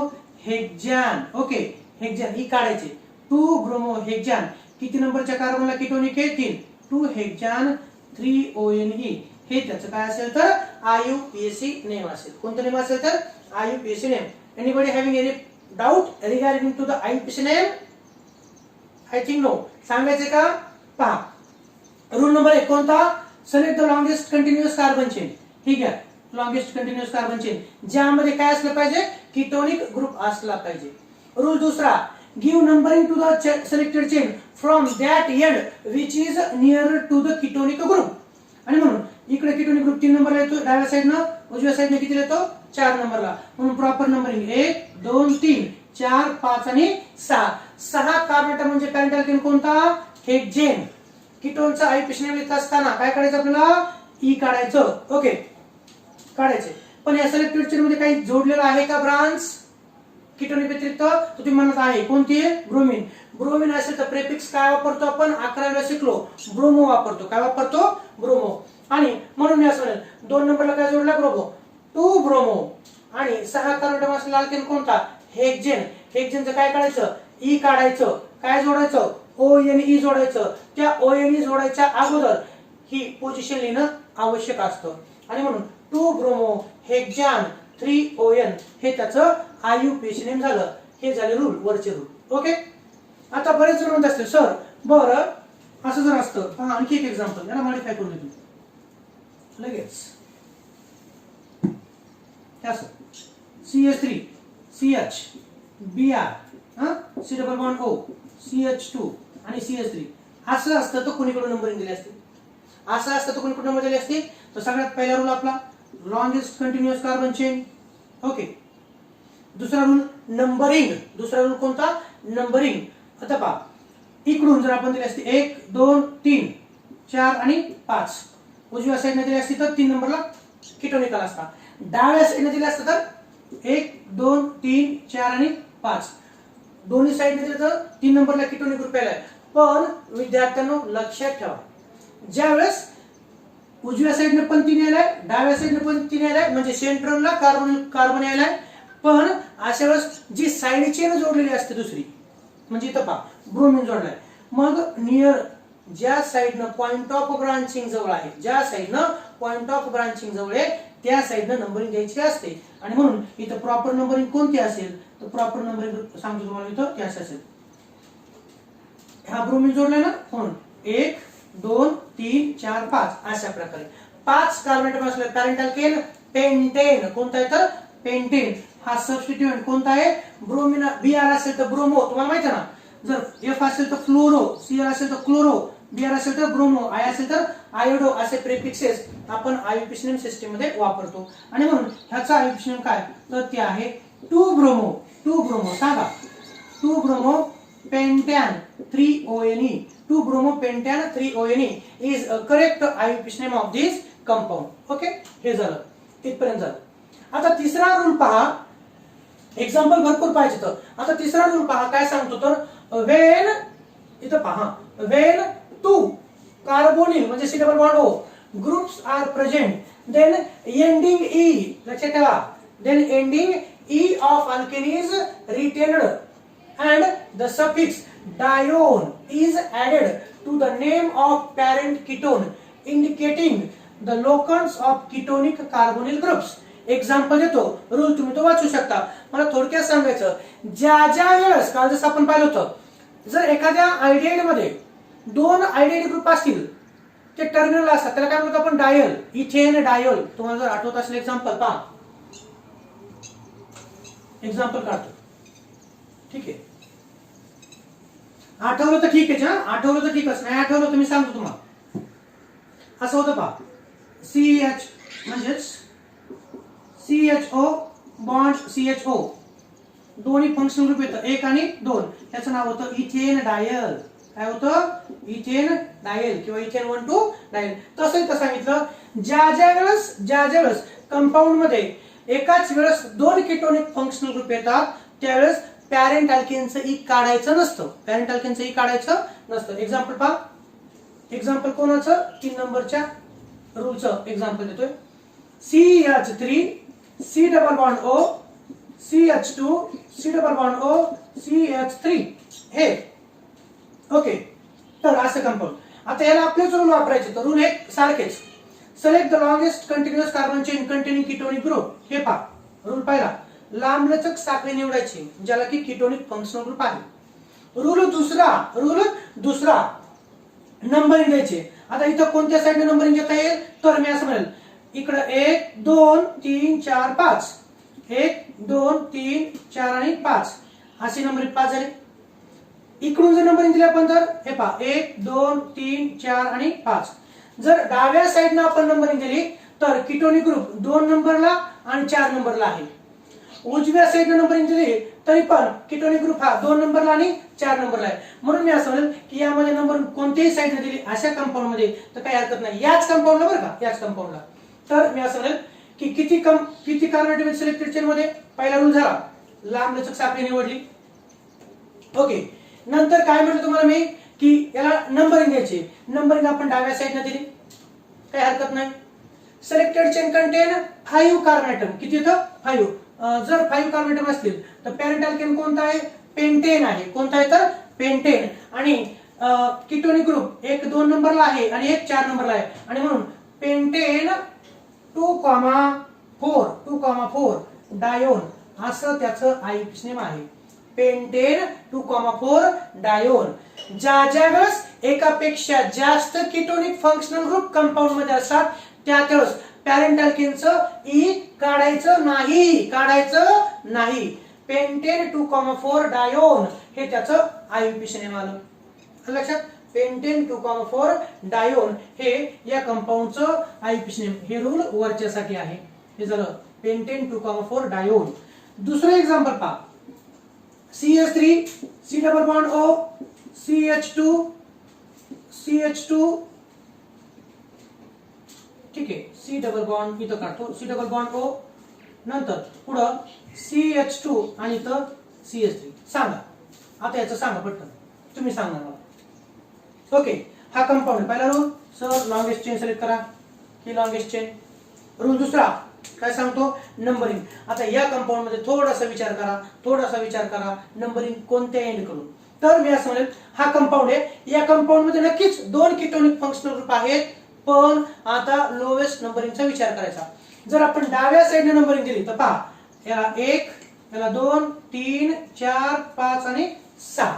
हेक्झॅन. ओके, हेक्झॅन ही काढायची. 2 ब्रोमो हेक्झॅन किती नंबरच्या कार्बनला कीटोनिक आहे, 3. 2 हेक्झॅन 3ONE हे त्याचं काय असेल तर IUPAC नेम असेल. कोणतं नेम असेल तर IUPAC name. Anybody having any doubt regarding to the IUPAC name? I think no. सांगायचे का, पहा. रूल नंबर 1 कोणता, select the longest continuous carbon chain. ठीक आहे, लॉंगेस्ट कंटिन्युअस कार्बन चेन ज्यामध्ये काय असलं पाहिजे, कीटोनिक ग्रुप असला पाहिजे. रूल दुसरा, give numbering to the selected chain from that end which is near to the ketonic group. आणि म्हणून इकडे कीटोनिक ग्रुप 3 नंबरला येतो डाव्या साइडनं, उजव्या साइडने किती येतो, 4 नंबरला. म्हणून प्रॉपर नंबरिंग 1 2 3 4 5 आणि 6. 6 कार्बन म्हणजे पॅरेंट अल्केन कोणता, हेक्झेन. कीटोनचा IUPAC नेम लिहित असताना काय काढायचं आपल्याला, ई काढायचं. ओके, काढायचे. पण या सिलेक्टेड चेन मध्ये काही जोडलेलं आहे का ब्रांच कीटोनिक व्यतिरिक्त, तर तुम्ही म्हणत आहे कोणती आहे, ब्रोमिन. ब्रोमिन असेल तर प्रेफिक्स काय वापरतो आपण, 11वीला शिकलो, ब्रोमो वापरतो. काय वापरतो, ब्रोमो. आणि म्हणून मी असं 2 नंबरला काय जोडला, ब्रोमो. 2 ब्रोमो आणि 6 कार्बन असलेला अल्केन कोणता, हेक्झेन. हेक्झेनचं काय काढायचं, ई काढायचं. काय जोडायचं, ONE जोडायचं. त्या ONE जोडायच्या अगोदर ही पोझिशन लिहिणं आवश्यक असतं. आणि म्हणून 2 ब्रोमो हेक्झॅन 3ON हे त्याचं IUPAC नेम झालं. हे झाले रूल, वरचे रूल. ओके, आता बरेच जण म्हणत असतील सर बरं असं जर असतं, पहा आणखी एक एक्झाम्पल, याला मॉडिफाय करून देतो लगेच. असं CH3 CH Br C double bond O CH2 आणि CH3 असं असतं तर कोणीकडून नंबरिंग दिली असते, असं असतं तर कोणीकडून नंबर दिले असते. तर सगळ्यात पहिला रूल आपला longest continuous carbon chain. Okay, दुसरा रूल नंबरिंग. दुसरा रूल कोणता, नंबरिंग. आता पहा इकडून जर आपण दिली असते 1 2 3 4 आणि 5, उजव्या साईडने दिली असती तर 3 नंबरला कीटोनिक आला असता. डाव्या साईडने दिली असतं तर 1 2 3 4 आणि 5, दोन्ही साईडने दिलं तर 3 नंबरला कीटोनिक ग्रुप आलाय. पण विद्यार्थ्यांनो लक्षात ठेवा, ज्यावेळेस उजव्या साईडने पण 3 यायलाय, डाव्या साईडने पण 3 यायलाय, म्हणजे सेंट्रलला कार्बन यायलाय. पण अशा वेळेस जी साइड चेन जोडलेली असते दुसरी, म्हणजे इथं पहा ब्रोमिन जोडलाय, मग नियर ज्या साइडनं पॉइंट ऑफ ब्रांचिंग जवळ आहे, ज्या साइडनं पॉइंट ऑफ ब्रांचिंग जवळ आहे त्या साइडनं नंबरिंग द्यायची असते. आणि म्हणून इथं प्रॉपर नंबरिंग कोणती असेल, तर प्रॉपर नंबरिंग सांगतो तुम्हाला इथं ते असेल. हा ब्रोमिन जोडलाय ना, म्हणून 1 2 3 4 5 अशा प्रकारे 5 कार्बन ऍटम असले. पॅरेंट अल्केन पेंटेन कोणता आहे तर पेंटेन. हा सबस्टिट्यूएंट कोणता आहे, ब्रोमिन. Br असेल तर ब्रोमो, तुम्हाला माहिती आहे ना. जर F असेल तर फ्लोरो, Cl असेल तर क्लोरो, Br असेल तर ब्रोमो, I असेल तर आयोडो, असे प्रिफिक्सेस आपण आययुपीसीएम सिस्टीम मध्ये वापरतो. आणि म्हणून ह्याचा आययुपीसीएम काय, तर ते आहे 2 ब्रोमो. 2 ब्रोमो सांगा, 2 bromo pentane 3ONe. 2 bromo pentane 3ONe is a correct IUPAC name of this compound. Okay, हे झालं, इथपर्यंत झालं. आता तिसरा रूल पहा, एक्झाम्पल भरपूर पाहिजे तर. आता तिसरा रूल पहा काय सांगतो, तर वेन, इथं पहा, वेन 2 कार्बोनिल म्हणजे C double bond O groups are present, then ending E, लक्षात ठेवा, then ending E of alkane is retained and the suffix dione is added to the name of parent ketone indicating the locus of ketonic carbonyl groups. Example देतो, rule तुम्ही तो वाचू शकता. मला थोडक्यात सांगायचं, ज्या वेळेस काल जसं आपण पाहिलं होतं, जर एखाद्या आयडियाइड मध्ये 2 आयडियाइड ग्रुप असतील, ते टर्मिनल असतात, त्याला काय म्हणतो आपण, डायल, इथेन डायल. तुम्हाला जर आठवत असेल एक्झाम्पल पहा, एक्झाम्पल काढतो, ठीक आहे. आठवलं तर ठीक आहे, आठवलं तर ठीकच, नाही आठवलं तर मी सांगतो तुम्हाला. असं होतं पहा, CH म्हणजेच CHO बॉन्ड CHO, दोन्ही फंक्शनल ग्रुप येतं, 1 आणि 2. त्याचं नाव होतं इथेन डायल. काय होतं, इथेन डायल किंवा इथेन 1,2 डायल. तसंही तर सांगितलं, ज्या वेळेस कंपाऊंड मध्ये एकाच वेळेस 2 केटोनिक फंक्शनल ग्रुप येतात, त्यावेळेस पॅरेंट अल्केनचं ई काढायचं नसतं. पॅरेंट अल्केनचं ई काढायचं नसतं. एक्झाम्पल पहा, एक्झाम्पल कोणाचं, 3 नंबरच्या रूलचं एक्झाम्पल देतोय. CH3 C double bond O, CH2 C double bond O, CH3 हे. ओके, तर असं कंपाऊंड. आता याला आपलेच रूल वापरायचे, तर रूल एक सारखेच. Select the longest continuous carbon chain containing ketonic group. हे पहा, रूल पहिला, लांबलचक साखळी निवडायची ज्याला की कीटोनिक फंक्शनल ग्रुप आहे. रूल दुसरा नंबरिंग द्यायचे. आता इथं कोणत्या साईडने नंबरिंग घेता येईल, तर मी असं म्हणेल, इकडे 1 2 3 4 5, 1 2 3 4 आणि 5 अशी नंबरिंग 5 झाली. इकडून जर नंबरिंग दिली आपण, तर हे पहा 1 2 3 4 आणि 5. जर डाव्या साईडने आपण नंबरिंग दिली, तर कीटोनिक ग्रुप 2 नंबरला आणि 4 नंबरला आहे. उजव्या साईडने नंबरिंग दिली तरी पण कीटोनिक ग्रुप हा 2 नंबरला आणि 4 नंबरला आहे. म्हणून मी असं म्हणेल की यामध्ये नंबर कोणत्याही साईडने दिली अशा कंपाऊंड मध्ये तर काही हरकत नाही, याच कंपाऊंडला बरं का, याच कंपाऊंडला. तर मी असं म्हणेल की किती कार्बोनेटेड सिलेक्टेड चेन मध्ये पहिला रूल झाला, लांबलचक साखळी निवडली. ओके, नंतर काय म्हटलं तुम्हाला मी की याला नंबरिंग द्यायची. नंबरिंग आपण डाव्या साईडने दिली, काही हरकत नाही. Selected chain content 5 कार्बोनेटम. किती येतं, 5. जर 5 कार्बोनेटम असतील तर पॅरेंट अल्केन कोणता आहे, पेंटेन आहे. कोणता आहे, तर पेंटेन. आणि कीटोनिक ग्रुप 1 2 नंबरला आहे आणि 1 4 नंबरला आहे. आणि म्हणून पेंटेन 2,4 डायोन असं त्याचं आययुपीसीएम आहे. पेंटेन 2,4 डायोन. ज्या वेळेस एकापेक्षा जास्त कीटोनिक फंक्शनल ग्रुप कंपाऊंड मध्ये असतात, त्यावेळेस पॅरेंट अल्केनचं ई काढायचं नाही. पेंटेन 2,4 डायोन हे त्याचं आययुपीसीएम आलं लक्षात. पेंटेन 2,4 डायोन हे या कंपाऊंडचं आययुपीसीएम. हे रूल वरच्यासाठी आहे. हे झालं पेंटेन 2,4 डायोन. दुसरं एक्झाम्पल पहा, CH3 C double bond O, CH2 ठीक आहे, C डबल बॉन्ड इथं काढतो, C डबल बॉन्ड O, नंतर पुढं CH2 आणि इथं CH3. सांगा आता याचं सांगा पटकन, तुम्ही सांगा मला. ओके, हा कंपाऊंड पहिला rule, sir longest chain select करा, ही लॉंगेस्ट चेन. रूल दुसरा काय सांगतो, नंबरिंग. आता या कंपाऊंड मध्ये थोडासा विचार करा, नंबरिंग कोणत्या एंड करून. तर मी असं म्हणेल हा कंपाऊंड आहे, या कंपाऊंड मध्ये नक्कीच 2 कीटोनिक फंक्शनल ग्रुप आहेत, पण आता लोवेस्ट नंबरिंगचा विचार करायचा. जर आपण डाव्या साईडने नंबरिंग दिली तर पहा, याला 1, याला 2 3 4 5 आणि 6.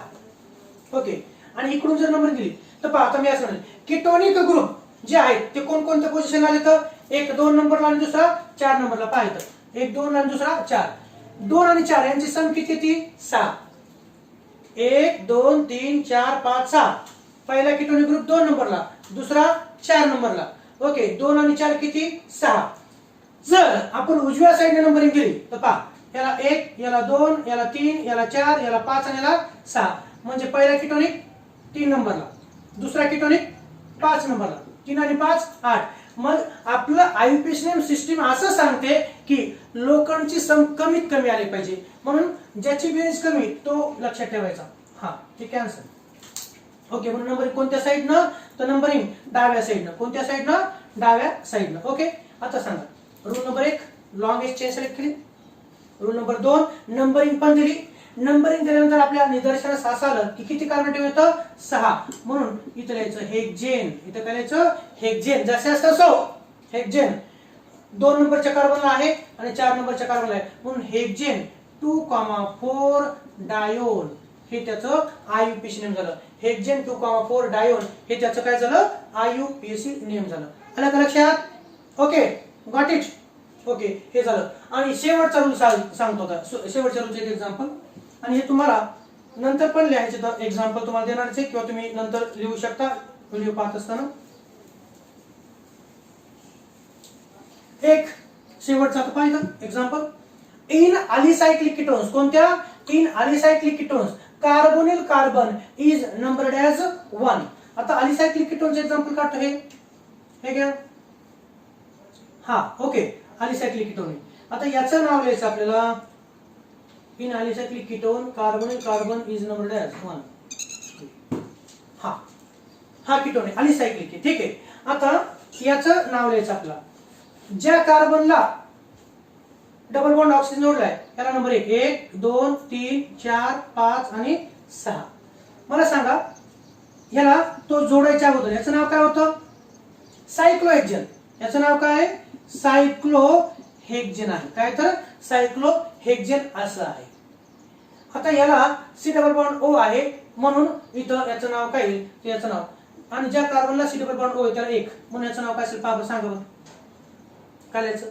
ओके, आणि इकडून जर नंबरिंग दिली तर पहा, आता मी असं म्हणेल कीटोनिक ग्रुप जे आहेत ते कोणकोणत्या पोझिशनला आले, तर 1 2 नंबरला आणि दुसरा 4 नंबरला. पाहिजे 1 2 आणि दुसरा 4. 2 आणि 4 यांची सम किती येते 6. 1 2 3 4 5 6. पहिला कीटोनिक ग्रुप 2 नंबरला, दुसरा 4 नंबरला. ओके, 2 आणि 4 किती 6. जर आपण उजव्या साईडने नंबरिंग केली तर पहा, याला 1, याला 2, याला 3, याला 4, याला 5 आणि याला 6. म्हणजे पहिला कीटोनिक 3 नंबरला, दुसरा कीटोनिक 5 नंबरला. 3 आणि 5 8. मग आपलं आययुपीएसी सिस्टीम असं सांगते की लोकांची सम कमीत कमी आली पाहिजे, म्हणून ज्याची बेरीज कमी तो लक्षात ठेवायचा. हा, ठीक आहे आन्सर. ओके, म्हणून नंबरिंग कोणत्या साईडनं, तर नंबरिंग डाव्या साईडनं. कोणत्या साईडनं, डाव्या साईडनं. ओके, आता सांगा rule number 1 longest chain select केली. रूल नंबर 2 नंबरिंग पण दिली. नंबरिंग दिल्यानंतर आपल्या निदर्शनास असं आलं की किती कार्बन ॲटम येतं 6. म्हणून इथं लिहायचं हेक्झेन. इथं काय लिहायचं हेक्झेन. जसे असतं सो हेक्झेन 2 नंबरच्या कार्बनला आहे आणि 4 नंबरच्या कार्बनला आहे, म्हणून हेक्झेन 2,4 डायोन हे त्याचं आययुपीएसी नेम झालं. हेक्झेन 2,4 डायोन हे त्याचं काय झालं आययुपीएसी नेम झालं. आलं का लक्षात? Okay, got it. ओके, हे झालं. आणि शेवटचा रूल सांगतो आता. शेवटच्या रूलचं एक एक्झाम्पल, आणि हे तुम्हाला नंतर पण लिहायचे, तर एक्झाम्पल तुम्हाला देणारच आहे किंवा तुम्ही नंतर लिहू शकता व्हिडिओ पाहत असताना. एक शेवटचा आता पाहिजे एक्झाम्पल. In alicyclic ketones. कोणत्या? In alicyclic ketones carbonyl carbon is numbered as 1. आता अलिसायक्लिक कीटोनचे एक्झाम्पल काढतो. हे घ्या. हा, ओके, अलिसायक्लिक कीटोन. आता याचं नाव लिहायचं आपल्याला. In alicyclic ketone carbonyl carbon is numbered as 1. हा कीटोन आहे, अलिसायक्लिक आहे. ठीक आहे, आता याचं नाव लिहायचं आपल्याला. ज्या कार्बनला डबल बॉन्ड ऑक्सिजन जोडलाय त्याला नंबर 1 2 3 4 5 आणि 6. मला सांगा याला तो जोडायच्या अगोदर याचं नाव काय होतं? सायक्लोहेक्झेन. याचं नाव काय आहे? सायक्लोहेक्झेन आहे. काय तर सायक्लोहेक्झेन असं आहे. आता याला सी डबल बॉन्ड ओ आहे, म्हणून इथं याचं नाव काय येईल? याचं नाव. आणि ज्या कार्बनला सी डबल बॉन्ड ओ आहे त्याला 1, म्हणून याचं नाव काय असेल? पाहा सांगा बरं काय लिहायचं?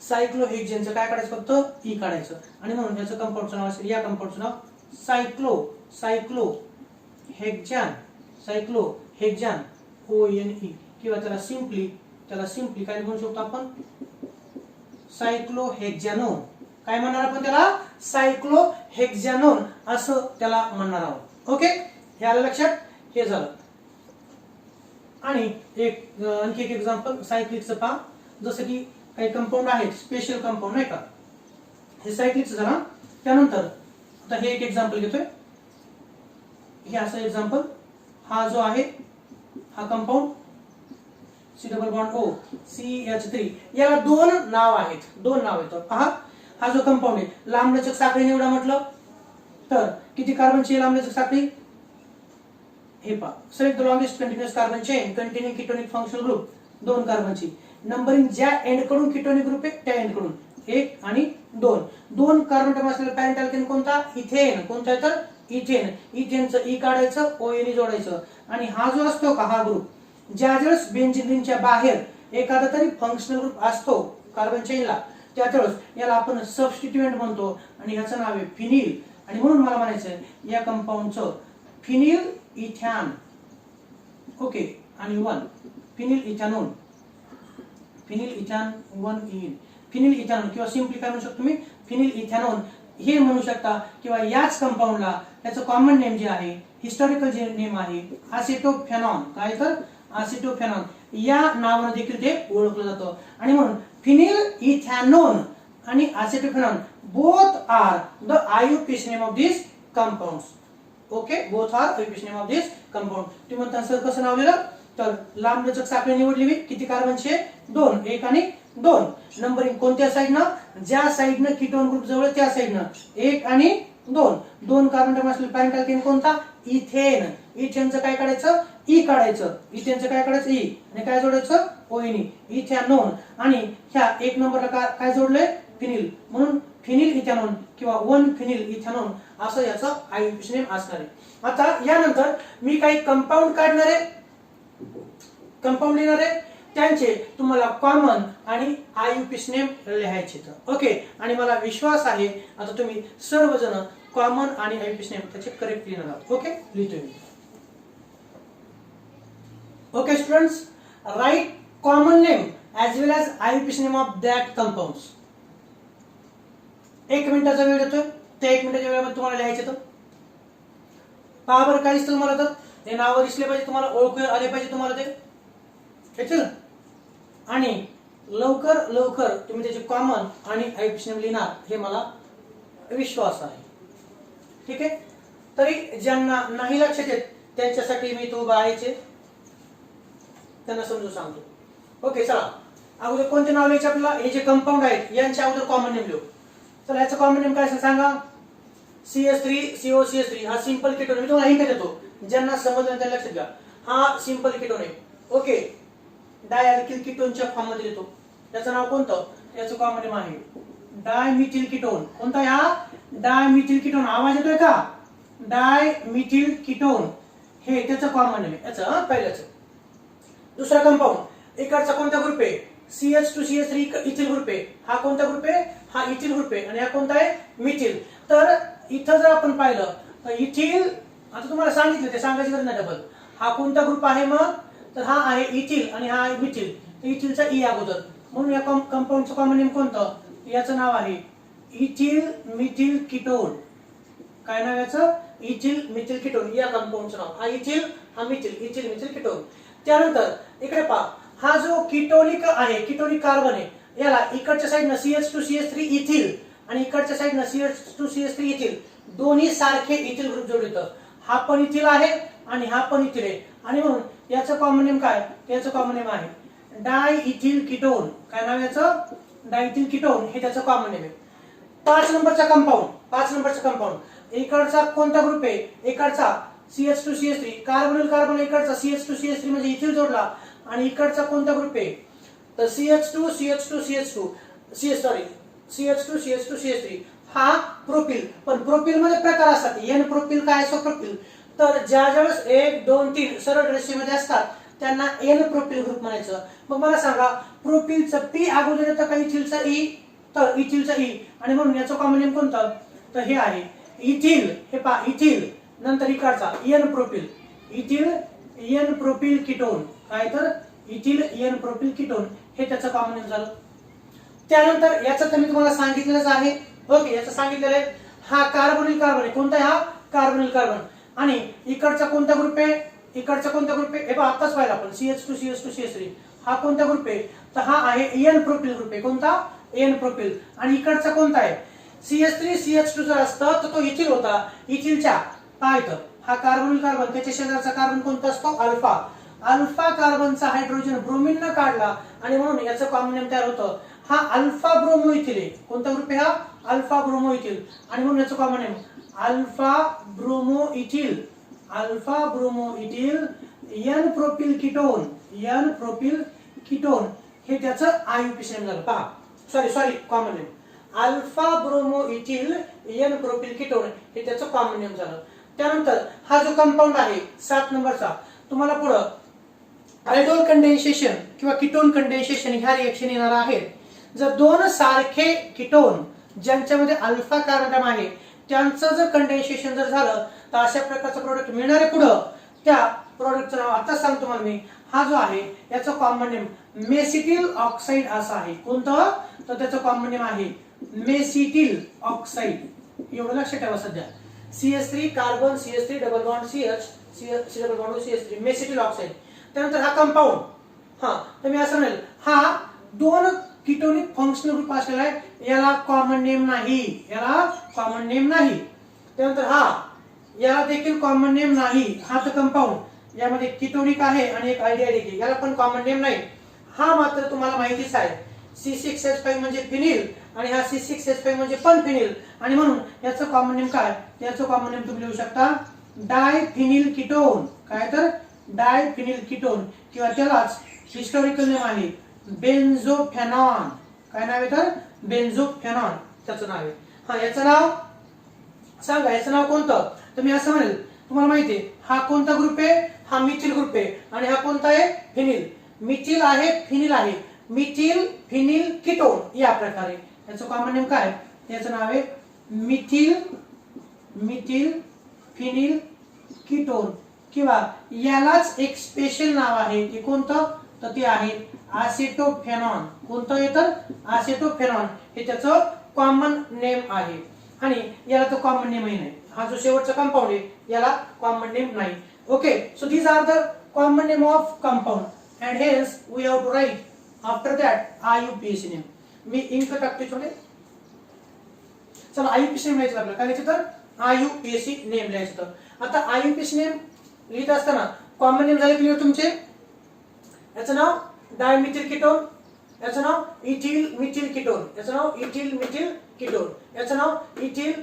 सायक्लोहेक्झेनचं काय काढायचं? फक्त ई काढायचं. आणि म्हणून याचं कंपाऊंडचं नाव असेल, या कंपाऊंडचं नाव सायक्लोहेक्झेन ONE, किंवा त्याला सिंपली काय म्हणू शकतो आपण? सायक्लोहेक्झॅनोन. काय म्हणणार आपण त्याला? सायक्लोहेक्झॅनोन असं त्याला म्हणणार आहोत. ओके, हे आलं लक्षात? हे झालं. आणि आणखी एक एक्झाम्पल सायक्लिकचं पहा. जसं की काही कंपाऊंड आहेत स्पेशल कंपाऊंड नाही का, हे सायक्लिकचं झाला. त्यानंतर आता हे एक एक्झाम्पल घेतोय. हे असं एक्झाम्पल. हा जो आहे हा compound C double bond O CH3, याला 2 नाव आहेत. 2 नाव आहेत. पहा, हा जो कंपाऊंड आहे लांबलचक साखळी निवडा म्हटलं तर किती कार्बनची लांबलचक साखळी? हे पहा, select the longest continuous carbon chain containing ketonic functional group. 2 कार्बनची नंबरिंग ज्या एंड कडून कीटोनिक ग्रुप आहे त्या एंड कडून 1 आणि 2. 2 कार्बन ॲटम असलेला पॅरेंट अल्केन कोणता? इथेन. कोणता आहे तर इथेन. इथेनचं ई काढायचं, ONE जोडायचं. आणि हा जो असतो का हा ग्रुप, ज्यावेळेस बेंझिन रिंगच्या बाहेर एखादा तरी फंक्शनल ग्रुप असतो कार्बन चेनला, त्यावेळेस याला आपण सबस्टिट्यूएंट म्हणतो आणि याचं नाव आहे फिनिल. आणि म्हणून मला म्हणायचं या कंपाऊंडचं फिनिल इथॅन. ओके, आणि 1 फिनिल इथॅनोन. फिनिल इथॅन 1 इन. फिनिल इथॅनोन किंवा सिंपली काय म्हणू शकतो मी? फिनिल इथॅनोन हे म्हणू शकता. किंवा याच कंपाऊंडला त्याचं कॉमन नेम जे आहे, हिस्टॉरिकल जे नेम आहे असेटोफेनॉन. काय तर असेटोफेनॉन या नावाने देखील ते ओळखलं जातं. आणि म्हणून फिनिल इथॅनोन आणि acetophenone both are the IUPAC name of this compounds. Okay, both are IUPAC name of this compound. तुम्ही म्हणता सर कसं नाव लिहिलं? तर लांबलचक साखळी निवडली मी. किती कार्बनचे? 2. 1 आणि 2. नंबरिंग कोणत्या साईडनं? ज्या साईडनं कीटोन ग्रुप जवळ त्या साईडनं 1 आणि 2. 2 कार्बन ॲटम असलेला पॅरेंट अल्केन कोणता? इथेन. इथेनचं काय काढायचं? ई काढायचं. इथेनचं काय काढायचं? ई. आणि काय जोडायचं? ONE. इथॅनोन. आणि ह्या 1 नंबरला काय जोडलंय? फिनिल. म्हणून फिनिल इथॅनोन किंवा 1 फिनिल इथॅनोन असं याचं आययुपीएसी नेम असणार आहे. आता यानंतर मी काही कंपाऊंड काढणार आहे, कंपाऊंड लिहिणार आहे. त्यांचे तुम्हाला कॉमन आणि आययुपीएसी नेम लिहायचे. ओके, आणि मला विश्वास आहे आता तुम्ही सर्वजण कॉमन आणि आययुपीएसी नेम त्याचे करेक्ट लिहिणार आहात. ओके, लिहितोय मी. Okay students, right common name as well as IUPAC name of that compounds. 1 मिनिटाचा वेळ देतोय, त्या 1 मिनिटाच्या वेळेमध्ये तुम्हाला लिहायचे. तर पहा बरं काय दिसतं तुम्हाला. तर हे नाव दिसले पाहिजे तुम्हाला, ओळखू आले पाहिजे तुम्हाला ते. आणि लवकर लवकर तुम्ही त्याचे कॉमन आणि आययुपीएसी नेम लिहिणार हे मला विश्वास आहे. ठीक आहे, तरी ज्यांना नाही लक्षात येत त्यांच्यासाठी मी तो बाहेरचे त्यांना समजून सांगतो. ओके, चला अगोदर कोणते नाव लिहायचे आपल्याला. हे जे कंपाऊंड आहेत यांच्या अगोदर कॉमन नेम लिहू. चला याचं कॉमन नेम काय असेल सांगा. CH3COCH3 हा सिंपल कीटोन. मी तुम्हाला हिंट देतो, ज्यांना समजलं त्यांना लक्षात घ्या. हा सिंपल कीटोन आहे. ओके, डायअल्किल कीटोनच्या फॉर्म मध्ये येतो. त्याचं नाव कोणतं, याचं कॉमन नेम आहे डायमिथिल कीटोन. कोणता आहे हा, डायमिथिल कीटोन. आवाज येतोय का, डायमिथिल कीटोन हे त्याचं कॉमन नेम आहे. याचं पहिल्याचं. दुसरा कंपाऊंड इकडचा कोणता ग्रुप आहे, CH2CH3 इथिल ग्रुप आहे. हा कोणता ग्रुप आहे, हा इथिल ग्रुप आहे. आणि हा कोणता आहे, मिथिल. तर इथं जर आपण पाहिलं तर इथिल, आता तुम्हाला सांगितलं ते सांगायची गरज नाही डबल. हा कोणता ग्रुप आहे मग, तर हा आहे इथिल आणि हा आहे मिथिल. तर इथिलचा ई अगोदर, म्हणून या कंपाऊंडचं कॉमन नेम कोणतं, याचं नाव आहे इथिल मिथिल कीटोन. काय नाव याचं, इथिल मिथिल कीटोन. या कंपाऊंडचं नाव, हा इथिल हा मिथिल, इथिल मिथिल कीटोन. त्यानंतर इकडे पहा, हा जो कीटोनिक आहे, कीटोनिक कार्बन आहे, याला इकडच्या साईडनं CH2CH3 इथिल आणि इकडच्या साईडनं CH2CH3 इथिल दोन्ही सारखे इथिल ग्रुप जोडतात. हा पण इथिल आहे आणि हा पण इथिल आहे. आणि म्हणून याचं कॉमन नेम काय, याचं कॉमन नेम आहे डायइथिल कीटोन. काय नाव याचं, डायइथिल कीटोन हे त्याचं कॉमन नेम आहे. 5 नंबरचा कंपाऊंड इकडचा कोणता ग्रुप आहे, इकडचा CH2CH3 कार्बोनिल कार्बन, इकडचा CH2CH3 म्हणजे इथिल जोडला. आणि इकडचा कोणता ग्रुप आहे, तर CH2CH3 हा प्रोपिल. पण प्रोपिल मध्ये प्रकार असतात. एन प्रोपिल काय असो प्रोपिल. तर ज्या ज्यावेळेस 1 2 3 सरळ रेषेमध्ये असतात त्यांना एन प्रोपिल ग्रुप म्हणायचं. मग मला सांगा, प्रोपिलचं पी अगोदर येतं का इथिलचं ई, तर इथिलचं ई. आणि म्हणून याचं कॉमन नेम कोणतं, तर हे आहे इथिल. हे पहा इथिल, नंतर इकडचा N propyl, ethyl N propyl ketone. काय तर इथिल एन प्रोपिल कीटोन हे त्याचं कॉमन नेम झालं. त्यानंतर याचं तर मी तुम्हाला सांगितलेलंच आहे. ओके, याचं सांगितलेलं आहे. हा कार्बोनिल कार्बन आहे. कोणता आहे हा, कार्बोनिल कार्बन. आणि इकडचा कोणता ग्रुप आहे, इकडचा कोणता ग्रुप आहे, हे पहा आताच पाहिलं आपण CH2CH3 हा कोणता ग्रुप आहे, तर हा आहे एन प्रोपिल ग्रुप आहे. कोणता, एन प्रोपिल. आणि इकडचा कोणता आहे, CH3CH2 जर असतं तर तो इथिल होता. इथिलच्या काय तर हा कार्बोनिल कार्बन, त्याच्या शेजारचा कार्बन कोणता असतो, अल्फा. अल्फा कार्बनचा हायड्रोजन ब्रोमिन न काढला आणि म्हणून याचं कॉमन नेम तयार होतं. हा अल्फा ब्रोमो इथिल आहे. कोणता ग्रुप आहे हा, अल्फा ब्रोमो इथिल. आणि म्हणून याचं common name alpha bromo ethyl. Alpha bromo ethyl N propyl ketone. N propyl ketone हे त्याचं आययुपीएसी नेम झालं. पहा sorry common name alpha bromo ethyl N propyl ketone हे त्याचं कॉमन नेम झालं. त्यानंतर हा जो कंपाऊंड आहे 7 नंबरचा, तुम्हाला पुढं आयडोल कंडेन्सेशन किंवा कीटोन कंडेन्सेशन ह्या रिएक्शन येणार आहेत. जर दोन सारखे कीटोन ज्यांच्यामध्ये अल्फा कार्बन आहे त्यांचं जर कंडेन्सेशन जर झालं तर अशा प्रकारचं प्रोडक्ट मिळणार आहे. पुढं त्या प्रोडक्टचं नाव आता सांगतो तुम्हाला मी. हा जो आहे याचं कॉमन नेम मेसिटिल ऑक्साईड असं आहे. कोणतं, तर त्याचं कॉमन नेम आहे मेसिटिल ऑक्साईड. एवढं लक्षात ठेवा. सध्या CH3 carbon, CH3 double bond CH double bond CH3 mesityl oxide. त्यानंतर हा कंपाऊंड, हा तर मी असं म्हणेल हा 2 कीटोनिक फंक्शनल ग्रुप असलेला आहे. याला कॉमन नेम नाही, याला कॉमन नेम नाही. त्यानंतर हा याला देखील कॉमन नेम नाही. हा तर कंपाऊंड यामध्ये कीटोनिक आहे आणि एक आयडियाडिक आहे, याला पण कॉमन नेम नाही. हा मात्र तुम्हाला माहितीच आहे. C6H5 म्हणजे फिनिल आणि हा C6H5 म्हणजे पण फिनिल. आणि म्हणून याचं कॉमन नेम काय, याचं कॉमन नेम तुम्ही लिहू शकता डायफिनिल कीटोन. काय तर डायफिनिल कीटोन किंवा त्यालाच हिस्टॉरिकल नेम आहे बेन्झोफेनॉन. काय नाव आहे, तर बेन्झोफेनॉन त्याचं नाव आहे. हा याचं नाव सांगा, याचं नाव कोणतं, तर मी असं म्हणेल तुम्हाला माहिती आहे हा कोणता ग्रुप आहे, हा मिथिल ग्रुप आहे. आणि हा कोणता आहे, फिनिल. मिथिल आहे, फिनिल आहे, मिथिल फिनिल कीटोन या प्रकारे. याचं कॉमन नेम काय? याचं नाव आहे मिथिल फिनिल कीटोन, किंवा यालाच एक स्पेशल नाव आहे. ते कोणतं? तर ते आहे आसेटोफेनॉन. कोणतं येतं? आसेटोफेनॉन. हे त्याचं कॉमन नेम आहे. आणि याला तो कॉमन नेमही नाही. हा जो शेवटचा कंपाऊंड आहे याला कॉमन नेम नाही. Okay, so these are the common name of compound and hence we have to write after that IUPAC name. मी इंक टाकते थोडे. चला आययुपीएसी नेम लिहायचं आपल्याला. काय लिहायचं? तर आययुपीएसी नेम लिहायचं. तर आता आययुपीएसी नेम लिहित असताना कॉमन नेम झाले क्लिअर तुमचे. याचं नाव डायमिथिल कीटोन, याचं नाव इथिल मिथिल कीटोन, याचं नाव इथिल मिथिल कीटोन, याचं नाव इथिल